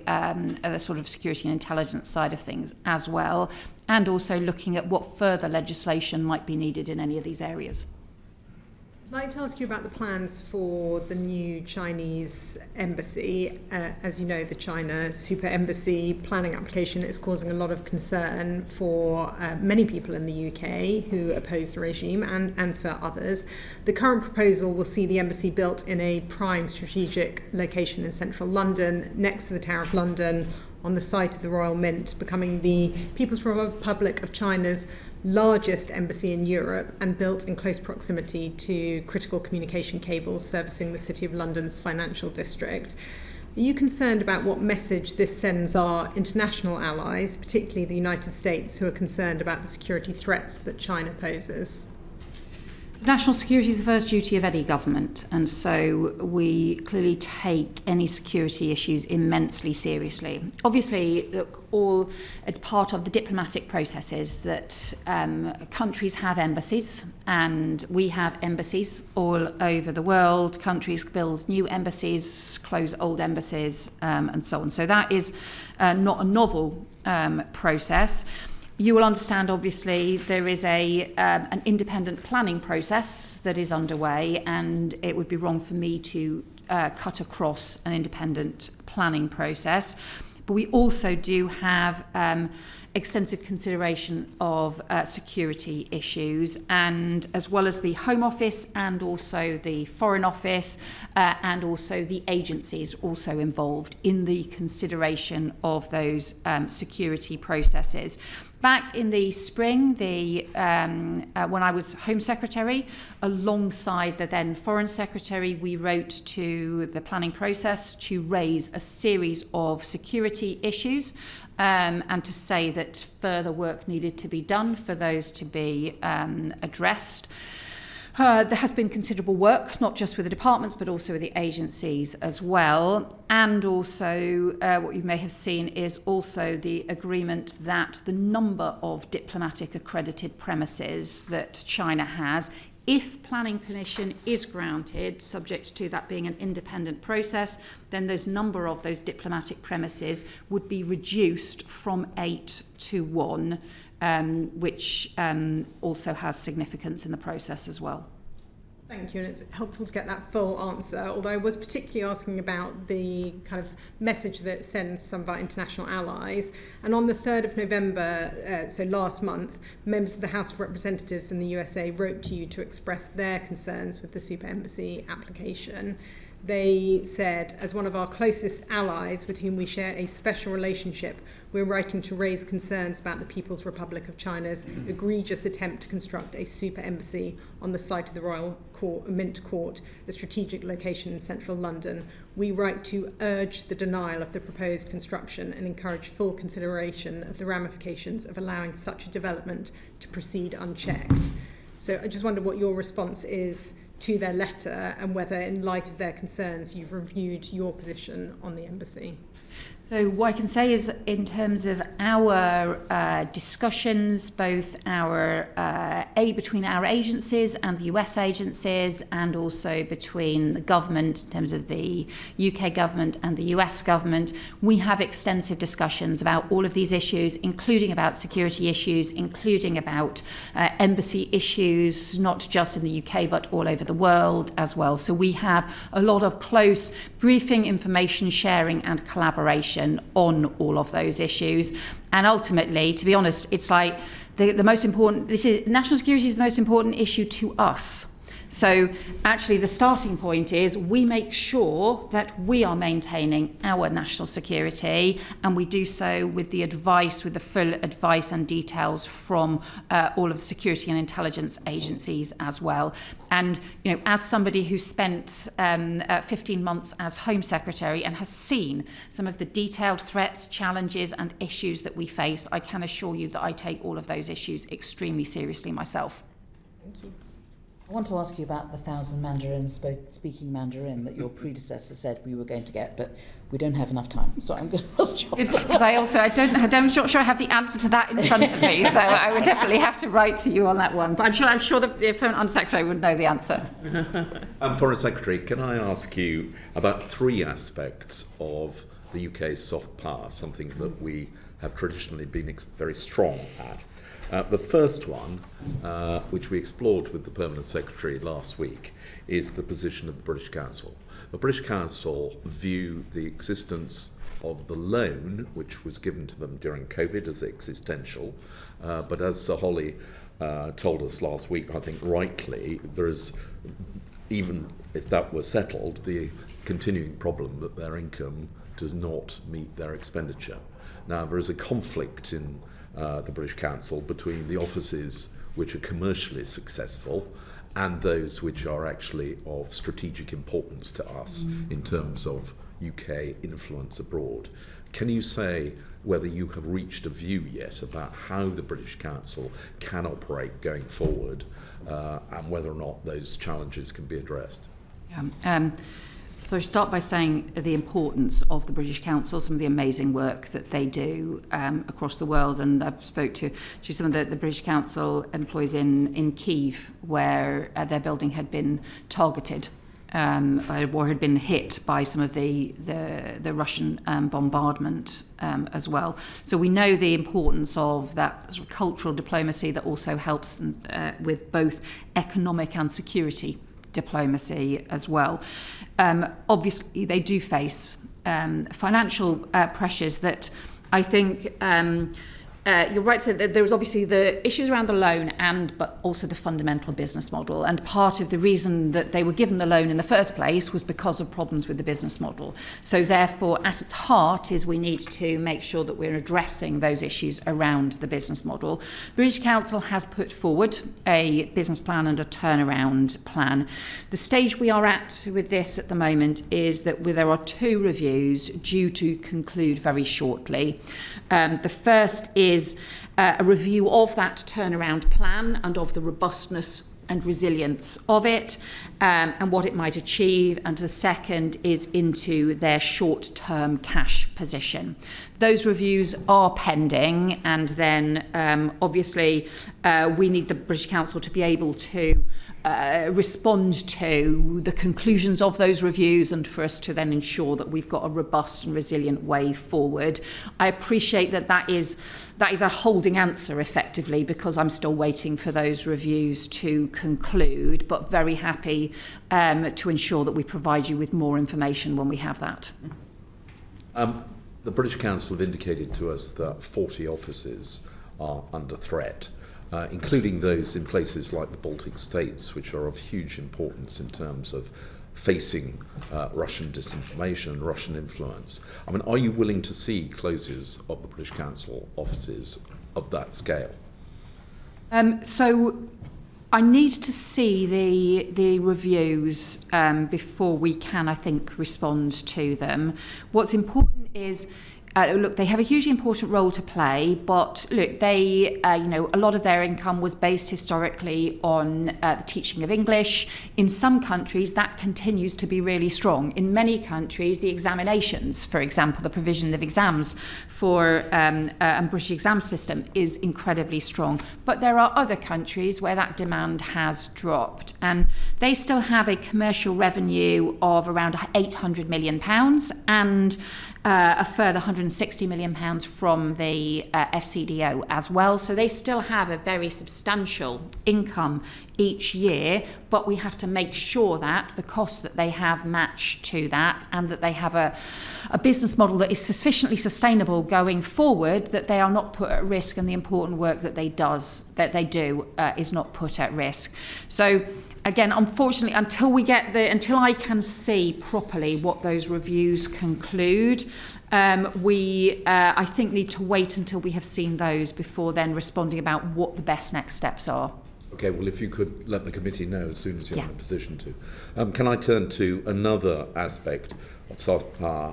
sort of security and intelligence side of things as well, and also looking at what further legislation might be needed in any of these areas. I'd like to ask you about the plans for the new Chinese embassy. As you know, the China super embassy planning application is causing a lot of concern for many people in the UK who oppose the regime and for others. The current proposal will see the embassy built in a prime strategic location in central London, next to the Tower of London, on the site of the Royal Mint, becoming the People's Republic of China's largest embassy in Europe and built in close proximity to critical communication cables servicing the City of London's financial district. Are you concerned about what message this sends our international allies, particularly the United States, who are concerned about the security threats that China poses? National security is the first duty of any government, and so we clearly take any security issues immensely seriously. Obviously, look, it's part of the diplomatic processes that countries have embassies, and we have embassies all over the world. Countries build new embassies, close old embassies, and so on. So that is not a novel process. You will understand, obviously, there is an independent planning process that is underway, and it would be wrong for me to cut across an independent planning process. But we also do have extensive consideration of security issues, and as well as the Home Office and also the Foreign Office and also the agencies also involved in the consideration of those security processes. Back in the spring, when I was Home Secretary, alongside the then Foreign Secretary, we wrote to the planning process to raise a series of security issues and to say that further work needed to be done for those to be addressed. There has been considerable work, not just with the departments, but also with the agencies as well. And also, what you may have seen is also the agreement that the number of diplomatic accredited premises that China has, if planning permission is granted, subject to that being an independent process, then those number of those diplomatic premises would be reduced from 8 to 1. Which also has significance in the process as well. Thank you, and it's helpful to get that full answer, although I was particularly asking about the kind of message that sends some of our international allies. And on the 3rd of November, so last month, members of the House of Representatives in the USA wrote to you to express their concerns with the super embassy application. They said, as one of our closest allies with whom we share a special relationship, we're writing to raise concerns about the People's Republic of China's egregious attempt to construct a super embassy on the site of the Royal Mint Court, a strategic location in central London. We write to urge the denial of the proposed construction and encourage full consideration of the ramifications of allowing such a development to proceed unchecked. So I just wonder what your response is to their letter and whether, in light of their concerns, you've reviewed your position on the embassy. So what I can say is, in terms of our discussions, both our between our agencies and the US agencies, and also between the government in terms of the UK government and the US government, we have extensive discussions about all of these issues, including about security issues, including about embassy issues, not just in the UK but all over the world as well. So we have a lot of close briefing, information sharing and collaboration on all of those issues. And ultimately, to be honest, it's like the most important, national security is the most important issue to us. So actually the starting point is we make sure that we are maintaining our national security, and we do so with the full advice and details from all of the security and intelligence agencies as well. And as somebody who spent 15 months as Home Secretary and has seen some of the detailed threats, challenges and issues that we face, I can assure you that I take all of those issues extremely seriously myself. Thank you. I want to ask you about the 1,000 Mandarins speaking Mandarin that your predecessor said we were going to get, but we don't have enough time, so I'm going to ask John. Because I'm not sure I have the answer to that in front of me, so I would definitely have to write to you on that one. But I'm sure the Permanent Under-Secretary would know the answer. Foreign Secretary, can I ask you about three aspects of the UK's soft power, something that we have traditionally been very strong at? The first one, which we explored with the Permanent Secretary last week, is the position of the British Council. The British Council view the existence of the loan, which was given to them during COVID, as existential, but as Sir Holly told us last week, I think rightly, there is, even if that were settled, the continuing problem that their income does not meet their expenditure. Now, there is a conflict in the British Council between the offices which are commercially successful and those which are actually of strategic importance to us in terms of UK influence abroad. Can you say whether you have reached a view yet about how the British Council can operate going forward and whether or not those challenges can be addressed? So I should start by saying the importance of the British Council, some of the amazing work that they do across the world. And I spoke to some of the British Council employees in Kyiv, where their building had been targeted or had been hit by some of the Russian bombardment as well. So we know the importance of that sort of cultural diplomacy that also helps with both economic and security diplomacy as well. Obviously, they do face financial pressures that I think you're right to say that there's obviously the issues around the loan but also the fundamental business model. And part of the reason that they were given the loan in the first place was because of problems with the business model. So therefore, at its heart is we need to make sure that we're addressing those issues around the business model. British Council has put forward a business plan and a turnaround plan. The stage we are at with this at the moment is that there are two reviews due to conclude very shortly. The first is a review of that turnaround plan and of the robustness and resilience of it and what it might achieve. And the second is into their short-term cash position. Those reviews are pending, and then obviously we need the British Council to be able to respond to the conclusions of those reviews and for us to then ensure that we've got a robust and resilient way forward. I appreciate that is a holding answer effectively, because I'm still waiting for those reviews to conclude, but very happy to ensure that we provide you with more information when we have that. The British Council have indicated to us that 40 offices are under threat, including those in places like the Baltic states, which are of huge importance in terms of facing Russian disinformation and Russian influence. I mean, are you willing to see closures of the British Council offices of that scale? So I need to see the reviews before we can, I think, respond to them. What's important is look, they have a hugely important role to play, but look, they, a lot of their income was based historically on the teaching of English. In some countries, that continues to be really strong. In many countries, the examinations, for example, the provision of exams for a British exam system is incredibly strong. But there are other countries where that demand has dropped, and they still have a commercial revenue of around £800 million and a further £150 £160 million from the FCDO as well. So they still have a very substantial income each year, but we have to make sure that the costs that they have match to that, and that they have a business model that is sufficiently sustainable going forward, that they are not put at risk, and the important work that they do is not put at risk. So again, unfortunately, until I can see properly what those reviews conclude, we I think need to wait until we have seen those before then responding about what the best next steps are. Okay, well, if you could let the committee know as soon as you're in a position to. Can I turn to another aspect of soft power,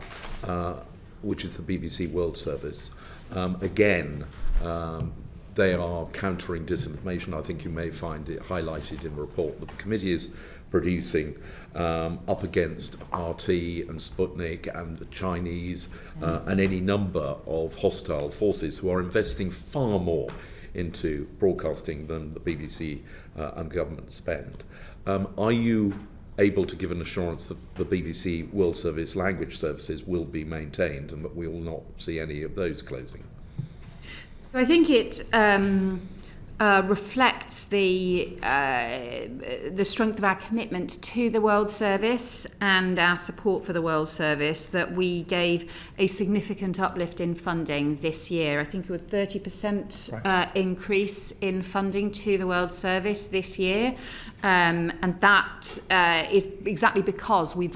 which is the BBC World Service? Again, they are countering disinformation. I think you may find it highlighted in the report that the committee is producing up against RT and Sputnik and the Chinese and any number of hostile forces who are investing far more into broadcasting than the BBC and government spend. Are you able to give an assurance that the BBC World Service language services will be maintained and that we will not see any of those closing? So I think it reflects the strength of our commitment to the World Service and our support for the World Service, that we gave a significant uplift in funding this year. I think it was 30% increase in funding to the World Service this year. And that is exactly because we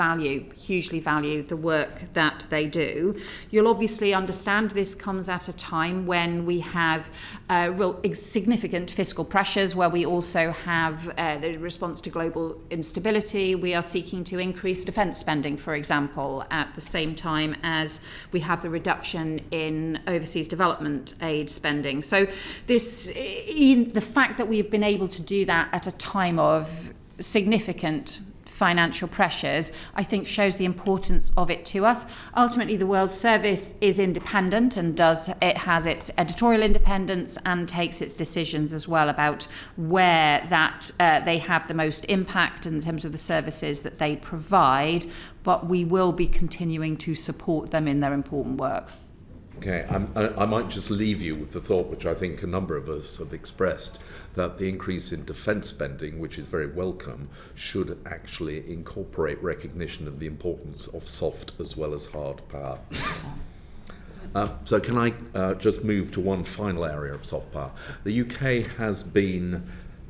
hugely value the work that they do. You'll obviously understand this comes at a time when we have real significant fiscal pressures, where we also have the response to global instability. We are seeking to increase defence spending, for example, at the same time as we have the reduction in overseas development aid spending. So the fact that we've been able to do that at a time of significant financial pressures, I think shows the importance of it to us. Ultimately, the World Service is independent and has its editorial independence and takes its decisions as well about where that they have the most impact in terms of the services that they provide, but we will be continuing to support them in their important work. Okay, I might just leave you with the thought, which I think a number of us have expressed, that the increase in defence spending, which is very welcome, should actually incorporate recognition of the importance of soft as well as hard power. So can I just move to one final area of soft power? The UK has been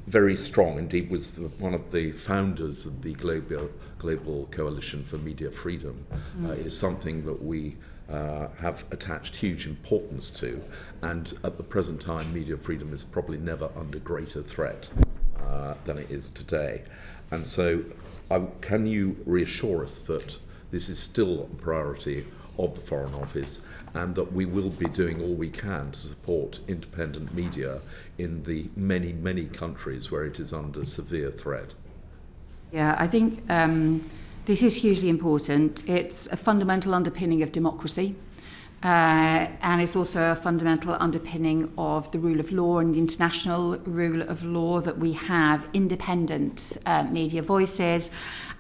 very strong, indeed was one of the founders of the Global Coalition for Media Freedom. It is something that we have attached huge importance to, and at the present time media freedom is probably never under greater threat than it is today. And so can you reassure us that this is still a priority of the Foreign Office, and that we will be doing all we can to support independent media in the many, many countries where it is under severe threat? Yeah, I think this is hugely important. It's a fundamental underpinning of democracy, and it's also a fundamental underpinning of the rule of law and the international rule of law, that we have independent media voices.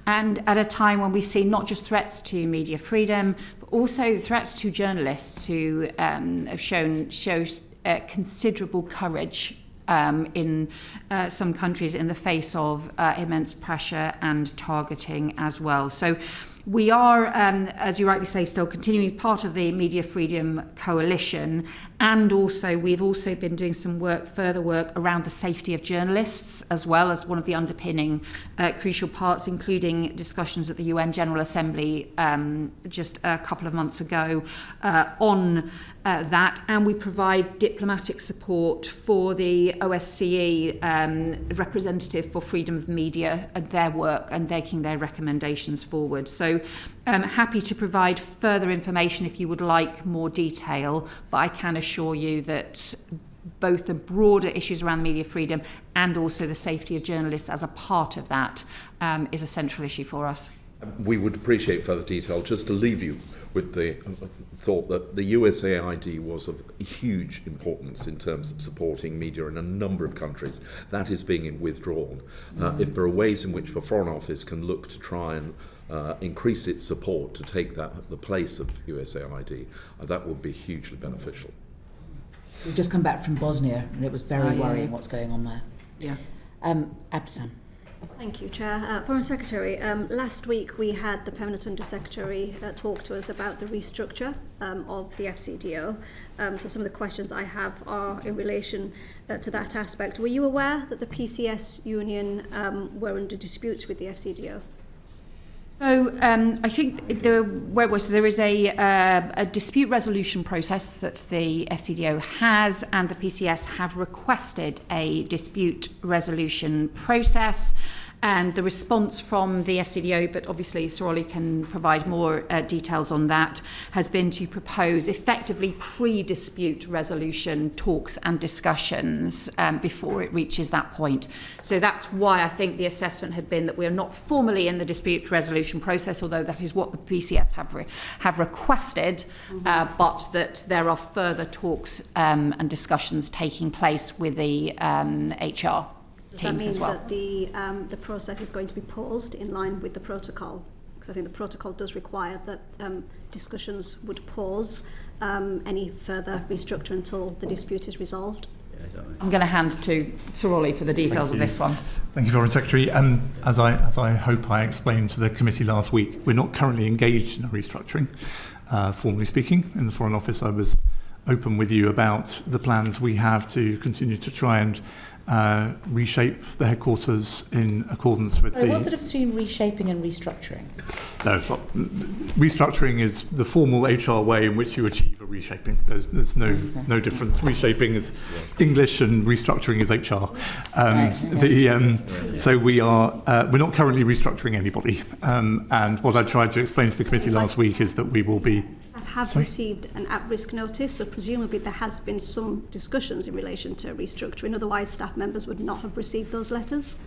And at a time when we see not just threats to media freedom, but also threats to journalists who have shows considerable courage in some countries in the face of immense pressure and targeting as well. So we are, as you rightly say, still continuing part of the Media Freedom Coalition, and also we've also been doing some further work around the safety of journalists, as well as one of the underpinning crucial parts, including discussions at the UN General Assembly just a couple of months ago on that. And we provide diplomatic support for the OSCE representative for freedom of media and their work and taking their recommendations forward. So happy to provide further information if you would like more detail, but I can assure you that both the broader issues around media freedom and also the safety of journalists as a part of that is a central issue for us. We would appreciate further detail. Just to leave you with the thought that the USAID was of huge importance in terms of supporting media in a number of countries. That is being withdrawn. If there are ways in which the Foreign Office can look to try and increase its support to take the place of USAID, that would be hugely beneficial. We've just come back from Bosnia, and it was very worrying what's going on there. Yeah. Absam. Thank you, Chair. Foreign Secretary, last week we had the Permanent Under-Secretary talk to us about the restructure of the FCDO. So some of the questions I have are in relation to that aspect. Were you aware that the PCS union were under dispute with the FCDO? So I think there is a dispute resolution process that the FCDO has, and the PCS have requested a dispute resolution process. And the response from the FCDO, but obviously Sir Ollie can provide more details on that, has been to propose effectively pre-dispute resolution talks and discussions before it reaches that point. So that's why I think the assessment had been that we are not formally in the dispute resolution process, although that is what the PCS have requested, but that there are further talks and discussions taking place with the HR. Does that mean that the process is going to be paused in line with the protocol? Because I think the protocol does require that discussions would pause any further restructure until the dispute is resolved. I'm going to hand to Sir Ollie for the details of this one. Thank you, Foreign Secretary. As I hope I explained to the committee last week, we're not currently engaged in a restructuring. Formally speaking, in the Foreign Office, I was open with you about the plans we have to continue to try and reshape the headquarters in accordance with What's the difference between reshaping and restructuring? No, it's not. Restructuring is the formal HR way in which you achieve a reshaping. There's no difference. Reshaping is English and restructuring is HR. So we're not currently restructuring anybody. And what I tried to explain to the committee last week is that we will be. Have received an at-risk notice, so presumably there has been some discussions in relation to restructuring, otherwise staff members would not have received those letters?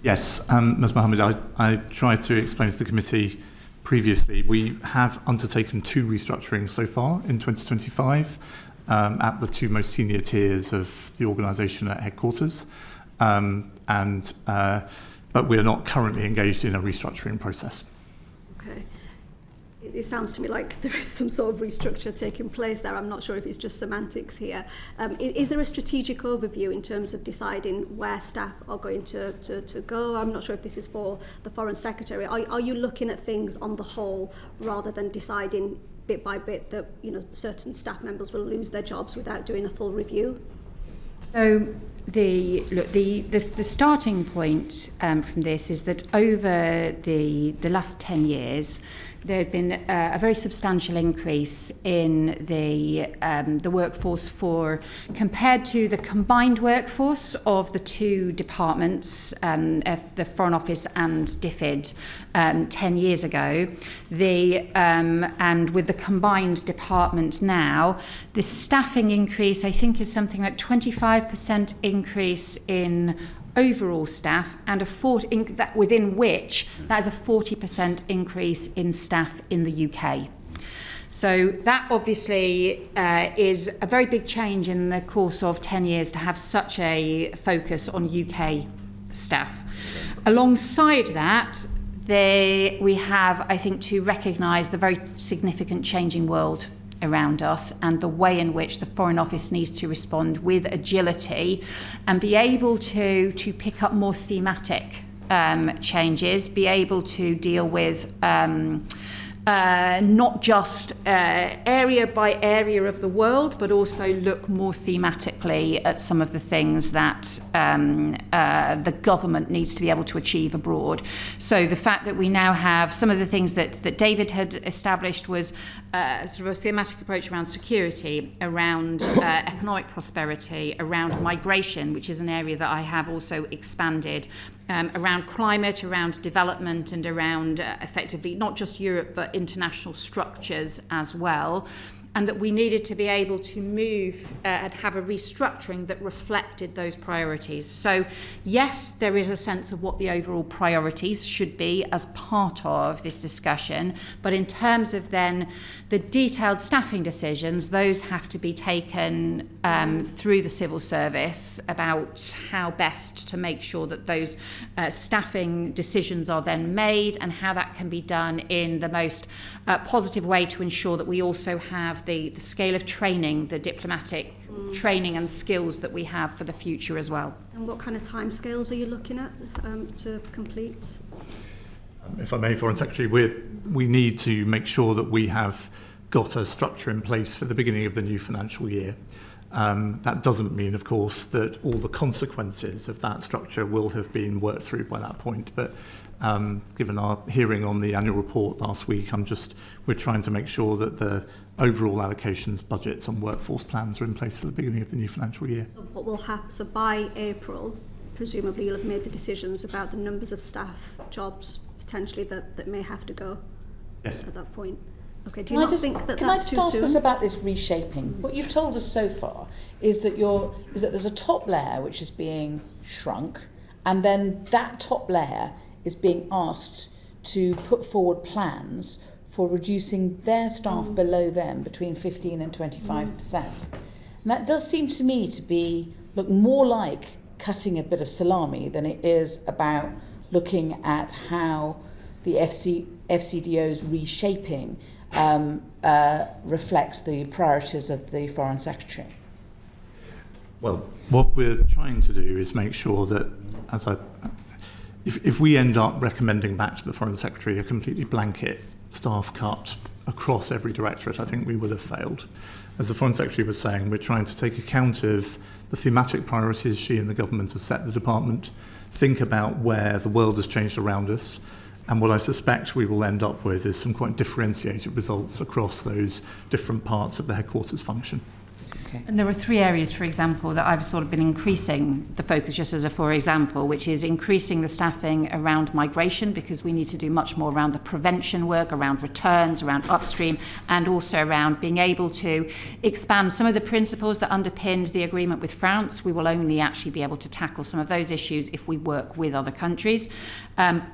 Yes, Ms Mohammed, I tried to explain to the committee previously, we have undertaken 2 restructurings so far in 2025 at the 2 most senior tiers of the organisation at headquarters, but we are not currently engaged in a restructuring process. Okay. It sounds to me like there is some sort of restructure taking place there. I'm not sure if it's just semantics here. Is there a strategic overview in terms of deciding where staff are going to go? I'm not sure if this is for the Foreign Secretary. Are you looking at things on the whole rather than deciding bit by bit that certain staff members will lose their jobs without doing a full review? So the starting point from this is that over the last 10 years, there had been a very substantial increase in the workforce compared to the combined workforce of the 2 departments, of the Foreign Office and DFID, 10 years ago. And with the combined department now, the staffing increase, I think, is something like 25% increase in overall staff, and within which that is a 40% increase in staff in the UK. So that obviously is a very big change in the course of 10 years to have such a focus on UK staff. Alongside that, we have, I think, to recognise the very significant changing world around us and the way in which the Foreign Office needs to respond with agility and be able to pick up more thematic changes, be able to deal with not just area by area of the world, but also look more thematically at some of the things that the government needs to be able to achieve abroad. So the fact that we now have some of the things that David had established was sort of a thematic approach around security, around economic prosperity, around migration, which is an area that I have also expanded, around climate, around development, and around effectively not just Europe but international structures as well. and that we needed to be able to move and have a restructuring that reflected those priorities. So yes, there is a sense of what the overall priorities should be as part of this discussion, but in terms of then the detailed staffing decisions, those have to be taken through the civil service about how best to make sure that those staffing decisions are then made, and how that can be done in the most positive way to ensure that we also have the scale of training, the diplomatic training and skills that we have for the future as well. And what kind of timescales are you looking at to complete? If I may, Foreign Secretary, we need to make sure that we have got a structure in place for the beginning of the new financial year. That doesn't mean, of course, that all the consequences of that structure will have been worked through by that point. But given our hearing on the annual report last week, we're trying to make sure that the overall allocations, budgets and workforce plans are in place for the beginning of the new financial year. So what will happen? So by April, presumably you'll have made the decisions about the numbers of staff, jobs, potentially that may have to go. Yes. At that point. Okay, do you not think that that's too soon? Can I just ask us about this reshaping? What you've told us so far is that there's a top layer which is being shrunk, and then that top layer is being asked to put forward plans for reducing their staff below them between 15 and 25%. And that does seem to me to look more like cutting a bit of salami than it is about looking at how the FCDO's reshaping reflects the priorities of the Foreign Secretary. Well, what we're trying to do is make sure that, if we end up recommending back to the Foreign Secretary a completely blanket staff cut across every directorate, I think we will have failed. As the Foreign Secretary was saying, we're trying to take account of the thematic priorities she and the government have set the department, think about where the world has changed around us, and what I suspect we will end up with is some quite differentiated results across those different parts of the headquarters function. Okay. And there are three areas, for example, that I've sort of been increasing the focus, just as a for example, which is increasing the staffing around migration, because we need to do much more around the prevention work, around returns, around upstream, and also around being able to expand some of the principles that underpinned the agreement with France. We will only actually be able to tackle some of those issues if we work with other countries.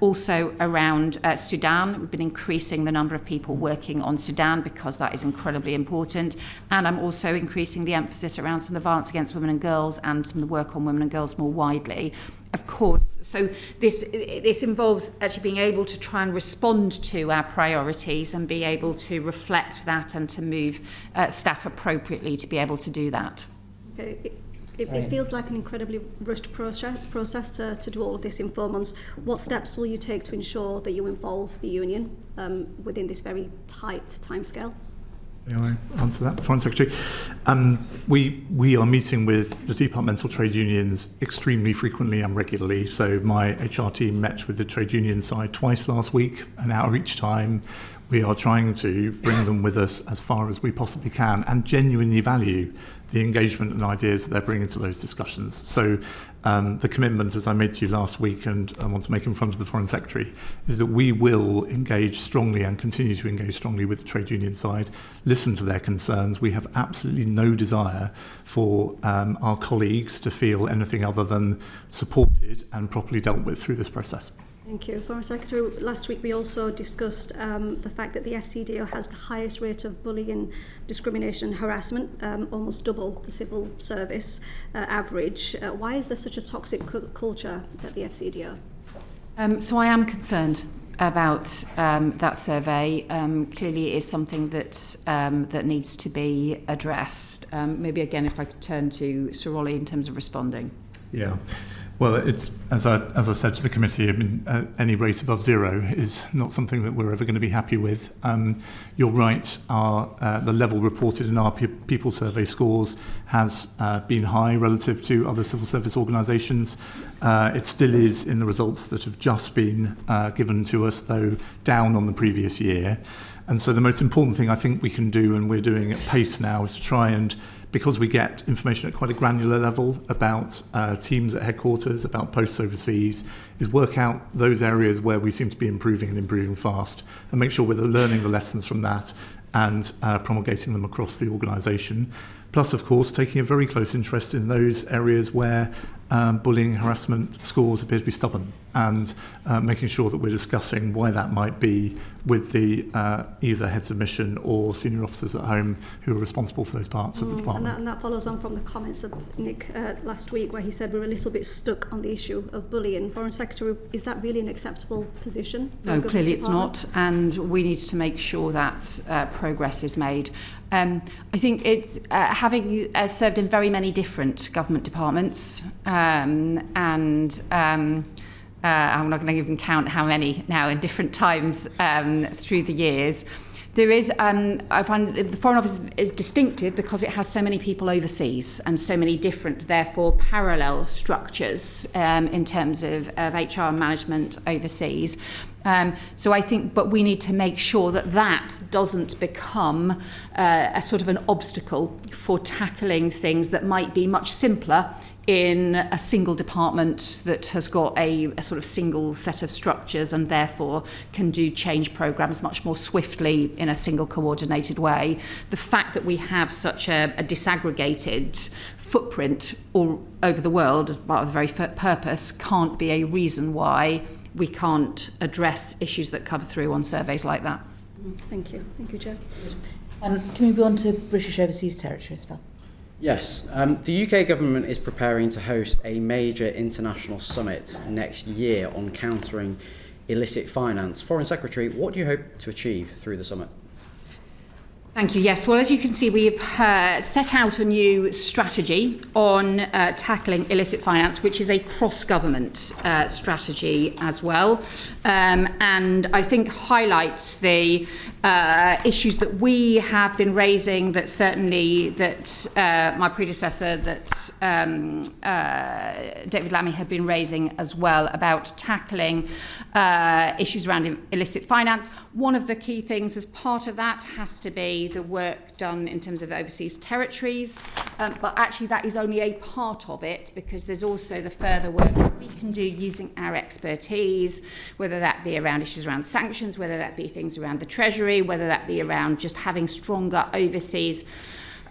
Also around Sudan, we've been increasing the number of people working on Sudan because that is incredibly important. And I'm also increasing the emphasis around some of the violence against women and girls and some of the work on women and girls more widely. Of course, so this involves actually being able to try and respond to our priorities and be able to reflect that and to move staff appropriately to be able to do that. Okay. It feels like an incredibly rushed process to do all of this in 4 months. What steps will you take to ensure that you involve the union within this very tight timescale? May I answer that, Foreign Secretary? We are meeting with the departmental trade unions extremely frequently and regularly. So my HR team met with the trade union side twice last week, an hour each time. We are trying to bring them with us as far as we possibly can and genuinely value the engagement and ideas that they're bringing to those discussions. So the commitment, as I made to you last week and I want to make in front of the Foreign Secretary, is that we will engage strongly and continue to engage strongly with the trade union side, listen to their concerns. We have absolutely no desire for our colleagues to feel anything other than supported and properly dealt with through this process. Thank you. Foreign Secretary, last week we also discussed the fact that the FCDO has the highest rate of bullying, discrimination and harassment, almost double the civil service average. Why is there such a toxic culture at the FCDO? So I am concerned about that survey. Clearly it is something that needs to be addressed. Maybe again if I could turn to Sir Ollie in terms of responding. Yeah. Well, it's as I said to the committee, I mean, any rate above zero is not something that we're ever going to be happy with. You're right. The level reported in our people survey scores has been high relative to other civil service organisations. It still is in the results that have just been given to us, though down on the previous year. And so the most important thing I think we can do, and we're doing at pace now, is to try and, because we get information at quite a granular level about teams at headquarters, about posts overseas, is work out those areas where we seem to be improving and improving fast and make sure we're learning the lessons from that and promulgating them across the organisation. Plus, of course, taking a very close interest in those areas where bullying, harassment scores appear to be stubborn, and making sure that we're discussing why that might be with the either heads of mission or senior officers at home who are responsible for those parts of the department. And that follows on from the comments of Nick last week, where he said we're a little bit stuck on the issue of bullying. Foreign Secretary, is that really an acceptable position? No, clearly it's not, and we need to make sure that progress is made. I think it's having served in very many different government departments, and I'm not going to even count how many now in different times through the years. There is, I find the Foreign Office is distinctive because it has so many people overseas and so many different, therefore, parallel structures in terms of HR management overseas. So I think, but we need to make sure that that doesn't become a sort of an obstacle for tackling things that might be much simpler in a single department that has got a sort of single set of structures and therefore can do change programs much more swiftly in a single coordinated way. The fact that we have such a disaggregated footprint all over the world as part of the very purpose can't be a reason why we can't address issues that come through on surveys like that. Thank you. Thank you, Joe. Can we move on to British Overseas Territories, Phil? Yes, the UK government is preparing to host a major international summit next year on countering illicit finance. Foreign Secretary, what do you hope to achieve through the summit? Thank you. Yes, well, as you can see, we've set out a new strategy on tackling illicit finance, which is a cross-government strategy as well, and I think highlights the issues that we have been raising, that certainly my predecessor, David Lammy, had been raising as well, about tackling issues around illicit finance. One of the key things as part of that has to be the work done in terms of overseas territories, but actually that is only a part of it, because there's also the further work that we can do using our expertise, whether that be around issues around sanctions, whether that be things around the Treasury, whether that be around just having stronger overseas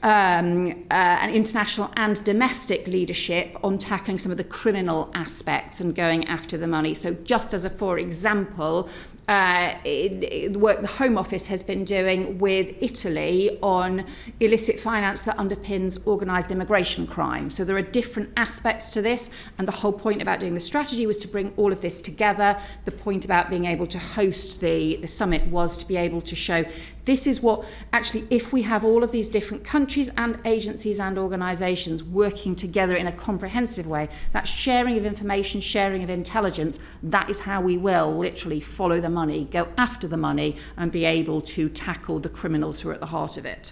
and international and domestic leadership on tackling some of the criminal aspects and going after the money. So just as a for example, the work the Home Office has been doing with Italy on illicit finance that underpins organised immigration crime. So there are different aspects to this, and the whole point about doing the strategy was to bring all of this together. The point about being able to host the summit was to be able to show this is what, actually, if we have all of these different countries and agencies and organisations working together in a comprehensive way, that sharing of information, sharing of intelligence, that is how we will literally follow the money, go after the money, and be able to tackle the criminals who are at the heart of it.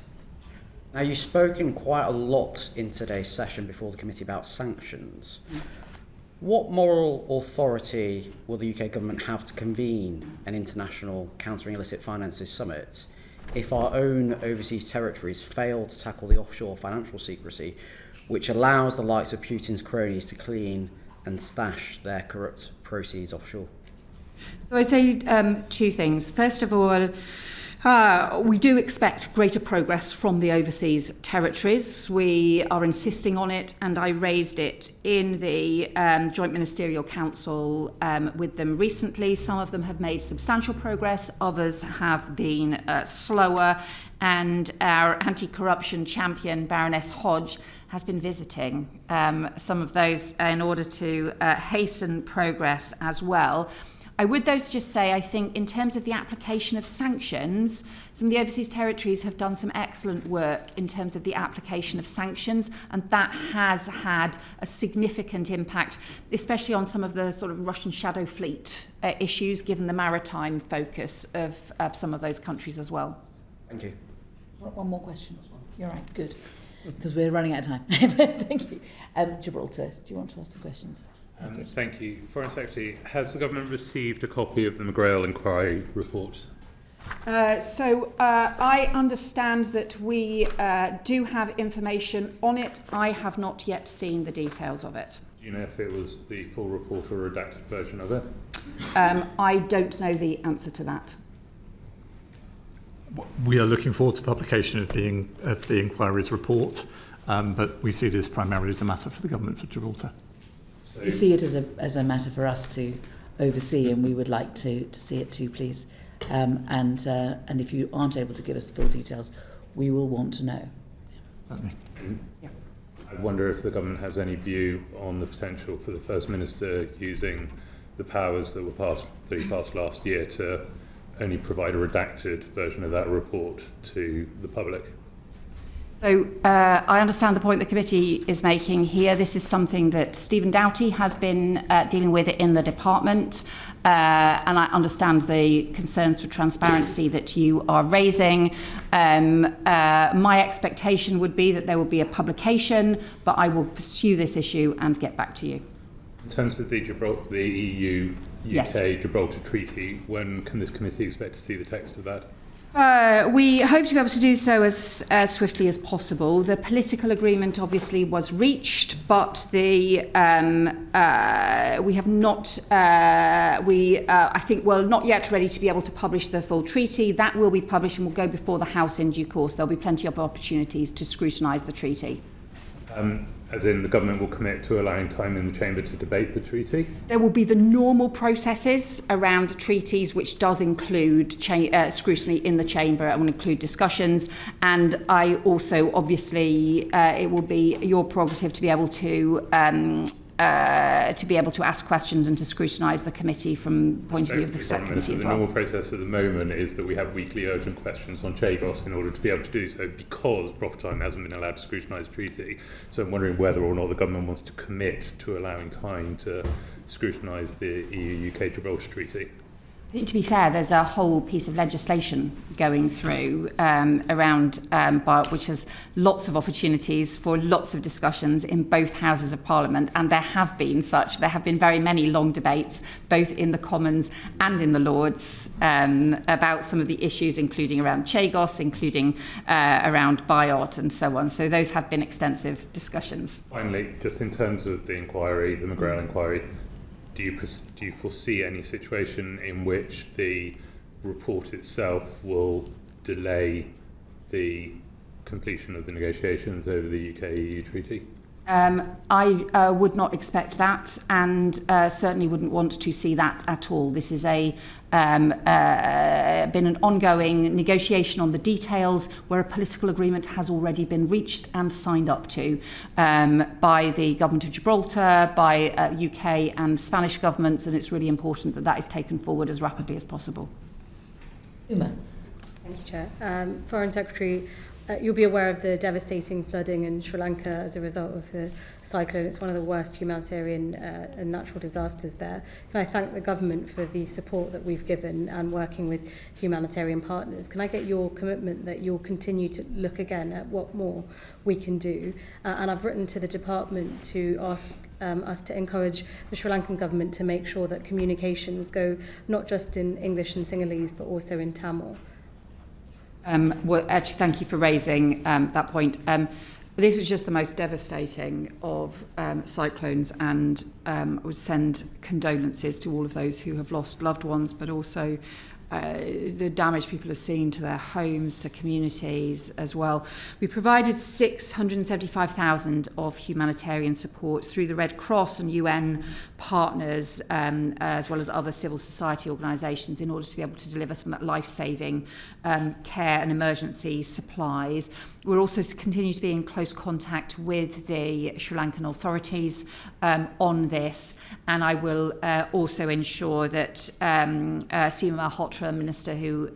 Now, you've spoken quite a lot in today's session before the committee about sanctions. What moral authority will the UK government have to convene an international countering illicit finances summit if our own overseas territories fail to tackle the offshore financial secrecy, which allows the likes of Putin's cronies to clean and stash their corrupt proceeds offshore? So I'd say two things. First of all, we do expect greater progress from the overseas territories. We are insisting on it, and I raised it in the Joint Ministerial Council with them recently. Some of them have made substantial progress, others have been slower, and our anti-corruption champion, Baroness Hodge, has been visiting some of those in order to hasten progress as well. I would though just say, I think in terms of the application of sanctions, some of the overseas territories have done some excellent work in terms of the application of sanctions, and that has had a significant impact, especially on some of the sort of Russian shadow fleet issues, given the maritime focus of some of those countries as well. Thank you. One more question. You're right, good. Because we're running out of time. Thank you. Gibraltar, do you want to ask the questions? Thank you. Foreign Secretary, has the government received a copy of the McGrail inquiry report? I understand that we do have information on it. I have not yet seen the details of it. Do you know if it was the full report or a redacted version of it? I don't know the answer to that. we are looking forward to publication of the inquiry's report, but we see this primarily as a matter for the government of Gibraltar. We see it as a matter for us to oversee, and we would like to see it too, please. And if you aren't able to give us the full details, we will want to know. Yeah. I wonder if the government has any view on the potential for the First Minister using the powers that he passed last year to only provide a redacted version of that report to the public. So I understand the point the committee is making here. This is something that Stephen Doughty has been dealing with in the department, and I understand the concerns for transparency that you are raising. My expectation would be that there will be a publication, but I will pursue this issue and get back to you. In terms of the EU-UK Yes. Gibraltar Treaty, when can this committee expect to see the text of that? We hope to be able to do so as swiftly as possible. The political agreement obviously was reached, but we have not. I think we're not yet ready to be able to publish the full treaty. That will be published and will go before the House in due course. There'll be plenty of opportunities to scrutinise the treaty. As in, the government will commit to allowing time in the chamber to debate the treaty? There will be the normal processes around the treaties, which does include scrutiny in the chamber and will include discussions. And I also, obviously, it will be your prerogative to be able to ask questions and to scrutinise the committee from the point of view of the subcommittee as well. The normal process at the moment is that we have weekly urgent questions on Chagos in order to be able to do so, because proper time hasn't been allowed to scrutinise the treaty. So I'm wondering whether or not the government wants to commit to allowing time to scrutinise the EU-UK Gibraltar Treaty. I think, to be fair, there's a whole piece of legislation going through around which has lots of opportunities for lots of discussions in both houses of Parliament, and there have been very many long debates, both in the Commons and in the Lords, about some of the issues, including around Chagos, including around Biot and so on. So those have been extensive discussions. Finally, just in terms of the inquiry, the McGrail inquiry, do you foresee any situation in which the report itself will delay the completion of the negotiations over the UK-EU treaty? I would not expect that, and certainly wouldn't want to see that at all. This is been an ongoing negotiation on the details, where a political agreement has already been reached and signed up to by the government of Gibraltar, by UK and Spanish governments, and it's really important that that is taken forward as rapidly as possible. Uma. Thank you, Chair. Foreign Secretary, you'll be aware of the devastating flooding in Sri Lanka as a result of the cyclone. It's one of the worst humanitarian and natural disasters there. Can I thank the government for the support that we've given and working with humanitarian partners? Can I get your commitment that you'll continue to look again at what more we can do? And I've written to the department to ask us to encourage the Sri Lankan government to make sure that communications go not just in English and Sinhalese, but also in Tamil. Well, actually, thank you for raising that point. This was just the most devastating of cyclones, and I would send condolences to all of those who have lost loved ones, but also the damage people have seen to their homes, to communities as well. We provided 675,000 of humanitarian support through the Red Cross and UN partners, as well as other civil society organisations, in order to be able to deliver some of that life-saving care and emergency supplies. We're also continue to be in close contact with the Sri Lankan authorities on this, and I will also ensure that Seema Malhotra, the Minister who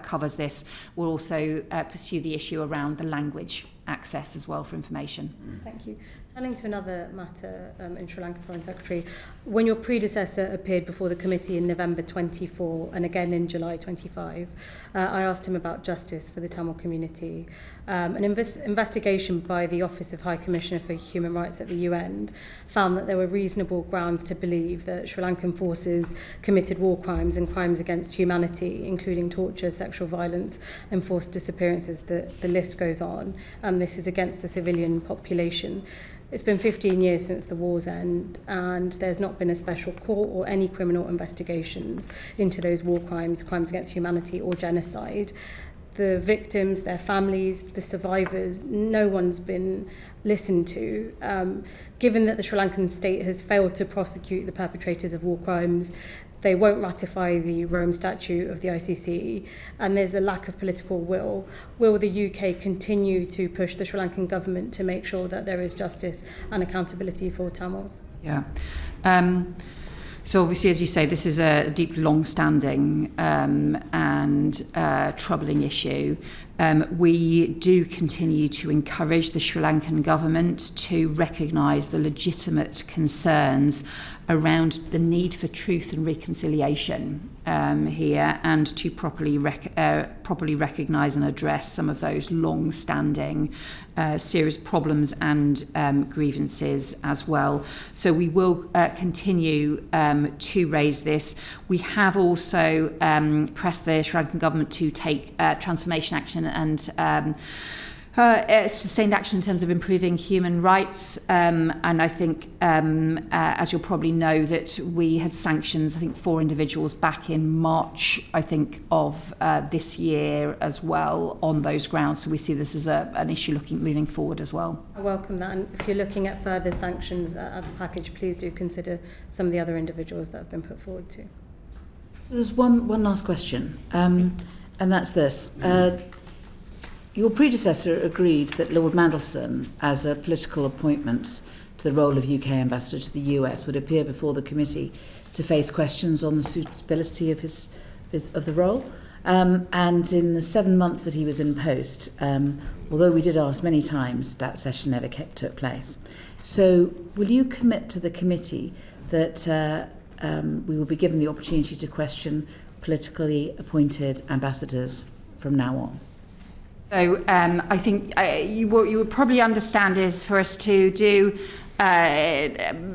covers this, will also pursue the issue around the language access as well for information. Thank you. Turning to another matter in Sri Lanka, Foreign Secretary, when your predecessor appeared before the committee in November 24 and again in July 25, I asked him about justice for the Tamil community. An investigation by the Office of High Commissioner for Human Rights at the UN found that there were reasonable grounds to believe that Sri Lankan forces committed war crimes and crimes against humanity, including torture, sexual violence, and forced disappearances. The list goes on, and this is against the civilian population. It's been 15 years since the war's end, and there's not been a special court or any criminal investigations into those war crimes, crimes against humanity or genocide. The victims, their families, the survivors, no one's been listened to. Given that the Sri Lankan state has failed to prosecute the perpetrators of war crimes, they won't ratify the Rome Statute of the ICC, and there's a lack of political will. Will the UK continue to push the Sri Lankan government to make sure that there is justice and accountability for Tamils? Yeah. So obviously, as you say, this is a deep, long-standing and troubling issue. We do continue to encourage the Sri Lankan government to recognise the legitimate concerns around the need for truth and reconciliation here, and to properly recognise and address some of those long-standing serious problems and grievances as well. So we will continue to raise this. We have also pressed the Sri Lankan government to take transformation action and sustained action in terms of improving human rights, and I think, as you'll probably know, that we had sanctions, I think, 4 individuals back in March, I think, of this year as well on those grounds. So we see this as an issue moving forward as well. I welcome that, and if you're looking at further sanctions as a package, please do consider some of the other individuals that have been put forward too. There's one last question, and that's this. Your predecessor agreed that Lord Mandelson, as a political appointment to the role of UK ambassador to the US, would appear before the committee to face questions on the suitability of the role. And in the 7 months that he was in post, although we did ask many times, that session never took place. So will you commit to the committee that we will be given the opportunity to question politically appointed ambassadors from now on? So I think what you would probably understand is for us to do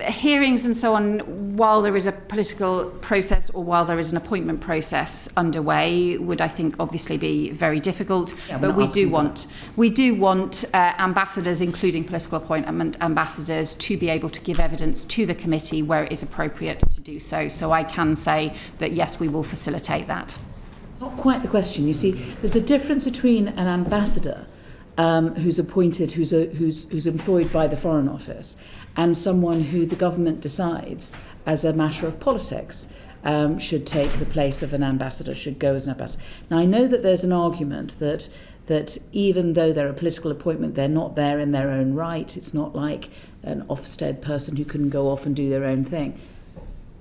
hearings and so on while there is a political process or while there is an appointment process underway would, I think, obviously be very difficult. Yeah, but we do want ambassadors, including political appointment ambassadors, to be able to give evidence to the committee where it is appropriate to do so. So I can say that yes, we will facilitate that. Not quite the question. You see, there's a difference between an ambassador who's appointed, who's employed by the Foreign Office, and someone who the government decides, as a matter of politics, should take the place of an ambassador, should go as an ambassador. Now, I know that there's an argument that even though they're a political appointment, they're not there in their own right. It's not like an Ofsted person who can go off and do their own thing.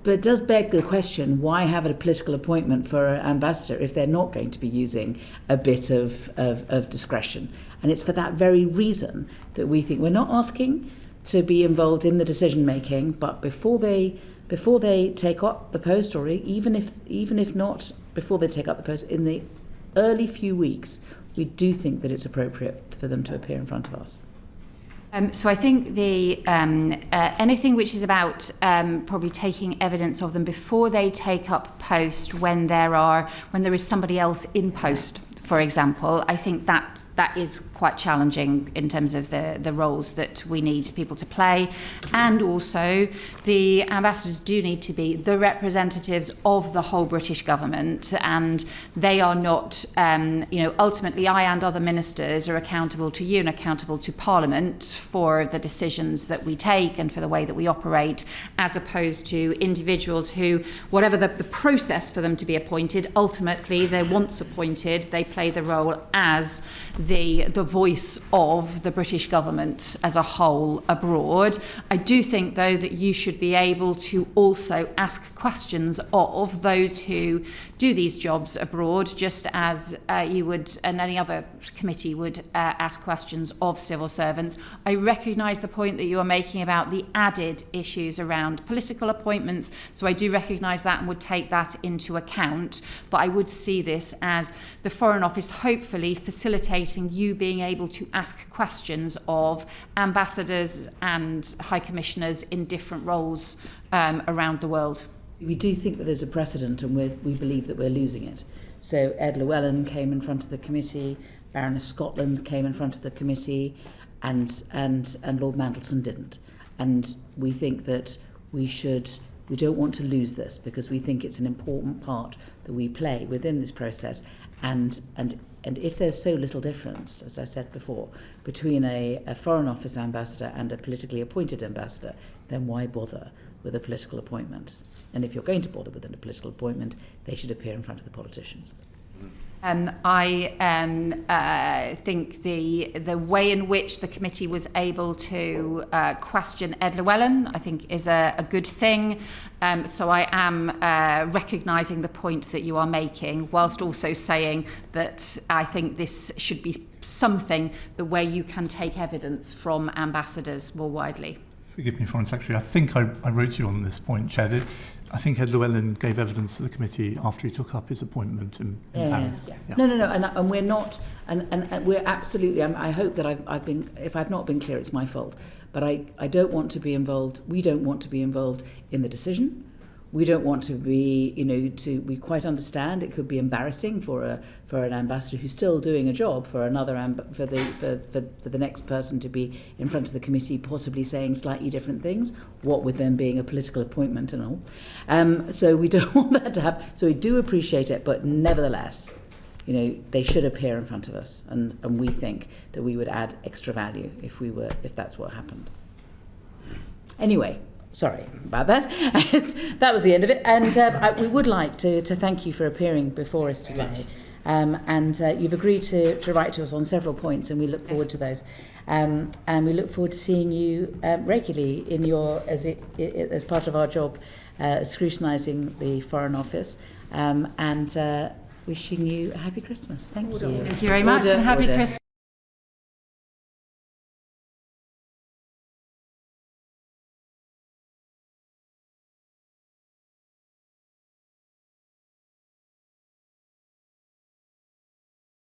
But it does beg the question, why have a political appointment for an ambassador if they're not going to be using a bit of discretion? And it's for that very reason that we think we're not asking to be involved in the decision making, but before they take up the post, or even if not before they take up the post, in the early few weeks, we do think that it's appropriate for them to appear in front of us. So I think the anything which is about probably taking evidence of them before they take up post when there is somebody else in post, for example, I think that is quite challenging in terms of the roles that we need people to play. And also the ambassadors do need to be the representatives of the whole British government, and they are not, ultimately I and other ministers are accountable to you and accountable to Parliament for the decisions that we take and for the way that we operate, as opposed to individuals who, whatever the process for them to be appointed, ultimately they're once appointed, they play the role as the voice of the British government as a whole abroad. I do think, though, that you should be able to also ask questions of those who do these jobs abroad, just as you would, and any other committee would ask questions of civil servants. I recognise the point that you are making about the added issues around political appointments, so I do recognise that and would take that into account, but I would see this as the Foreign Office hopefully facilitating you being able to ask questions of ambassadors and high commissioners in different roles around the world. We do think that there's a precedent, and we believe that we're losing it. So Ed Llewellyn came in front of the committee, Baroness Scotland came in front of the committee, and Lord Mandelson didn't. And we think that we don't want to lose this, because we think it's an important part that we play within this process. And if there's so little difference, as I said before, between a Foreign Office ambassador and a politically appointed ambassador, then why bother with a political appointment? And if you're going to bother with a political appointment, they should appear in front of the politicians. I think the way in which the committee was able to question Ed Llewellyn, I think, is a good thing. So I am recognising the point that you are making, whilst also saying that I think this should be something the way you can take evidence from ambassadors more widely. Forgive me, Foreign Secretary. I think I wrote you on this point, Chair. That I think Ed Llewellyn gave evidence to the committee after he took up his appointment in Paris. Yeah. No, and we're not, and we're absolutely. I hope that I've been. If I've not been clear, it's my fault. But I don't want to be involved. We don't want to be involved in the decision. We don't want to be, we quite understand it could be embarrassing for an ambassador who's still doing a job for another for the next person to be in front of the committee, possibly saying slightly different things, what with them being a political appointment and all. So we don't want that to happen. So we do appreciate it, but nevertheless, they should appear in front of us, and we think that we would add extra value if that's what happened. Anyway. Sorry about that. That was the end of it. And we would like to thank you for appearing before us today. And you've agreed to write to us on several points, and we look forward to those. And we look forward to seeing you regularly in as part of our job, scrutinising the Foreign Office, and wishing you a happy Christmas. Thank you. Thank you very much, and happy Christmas.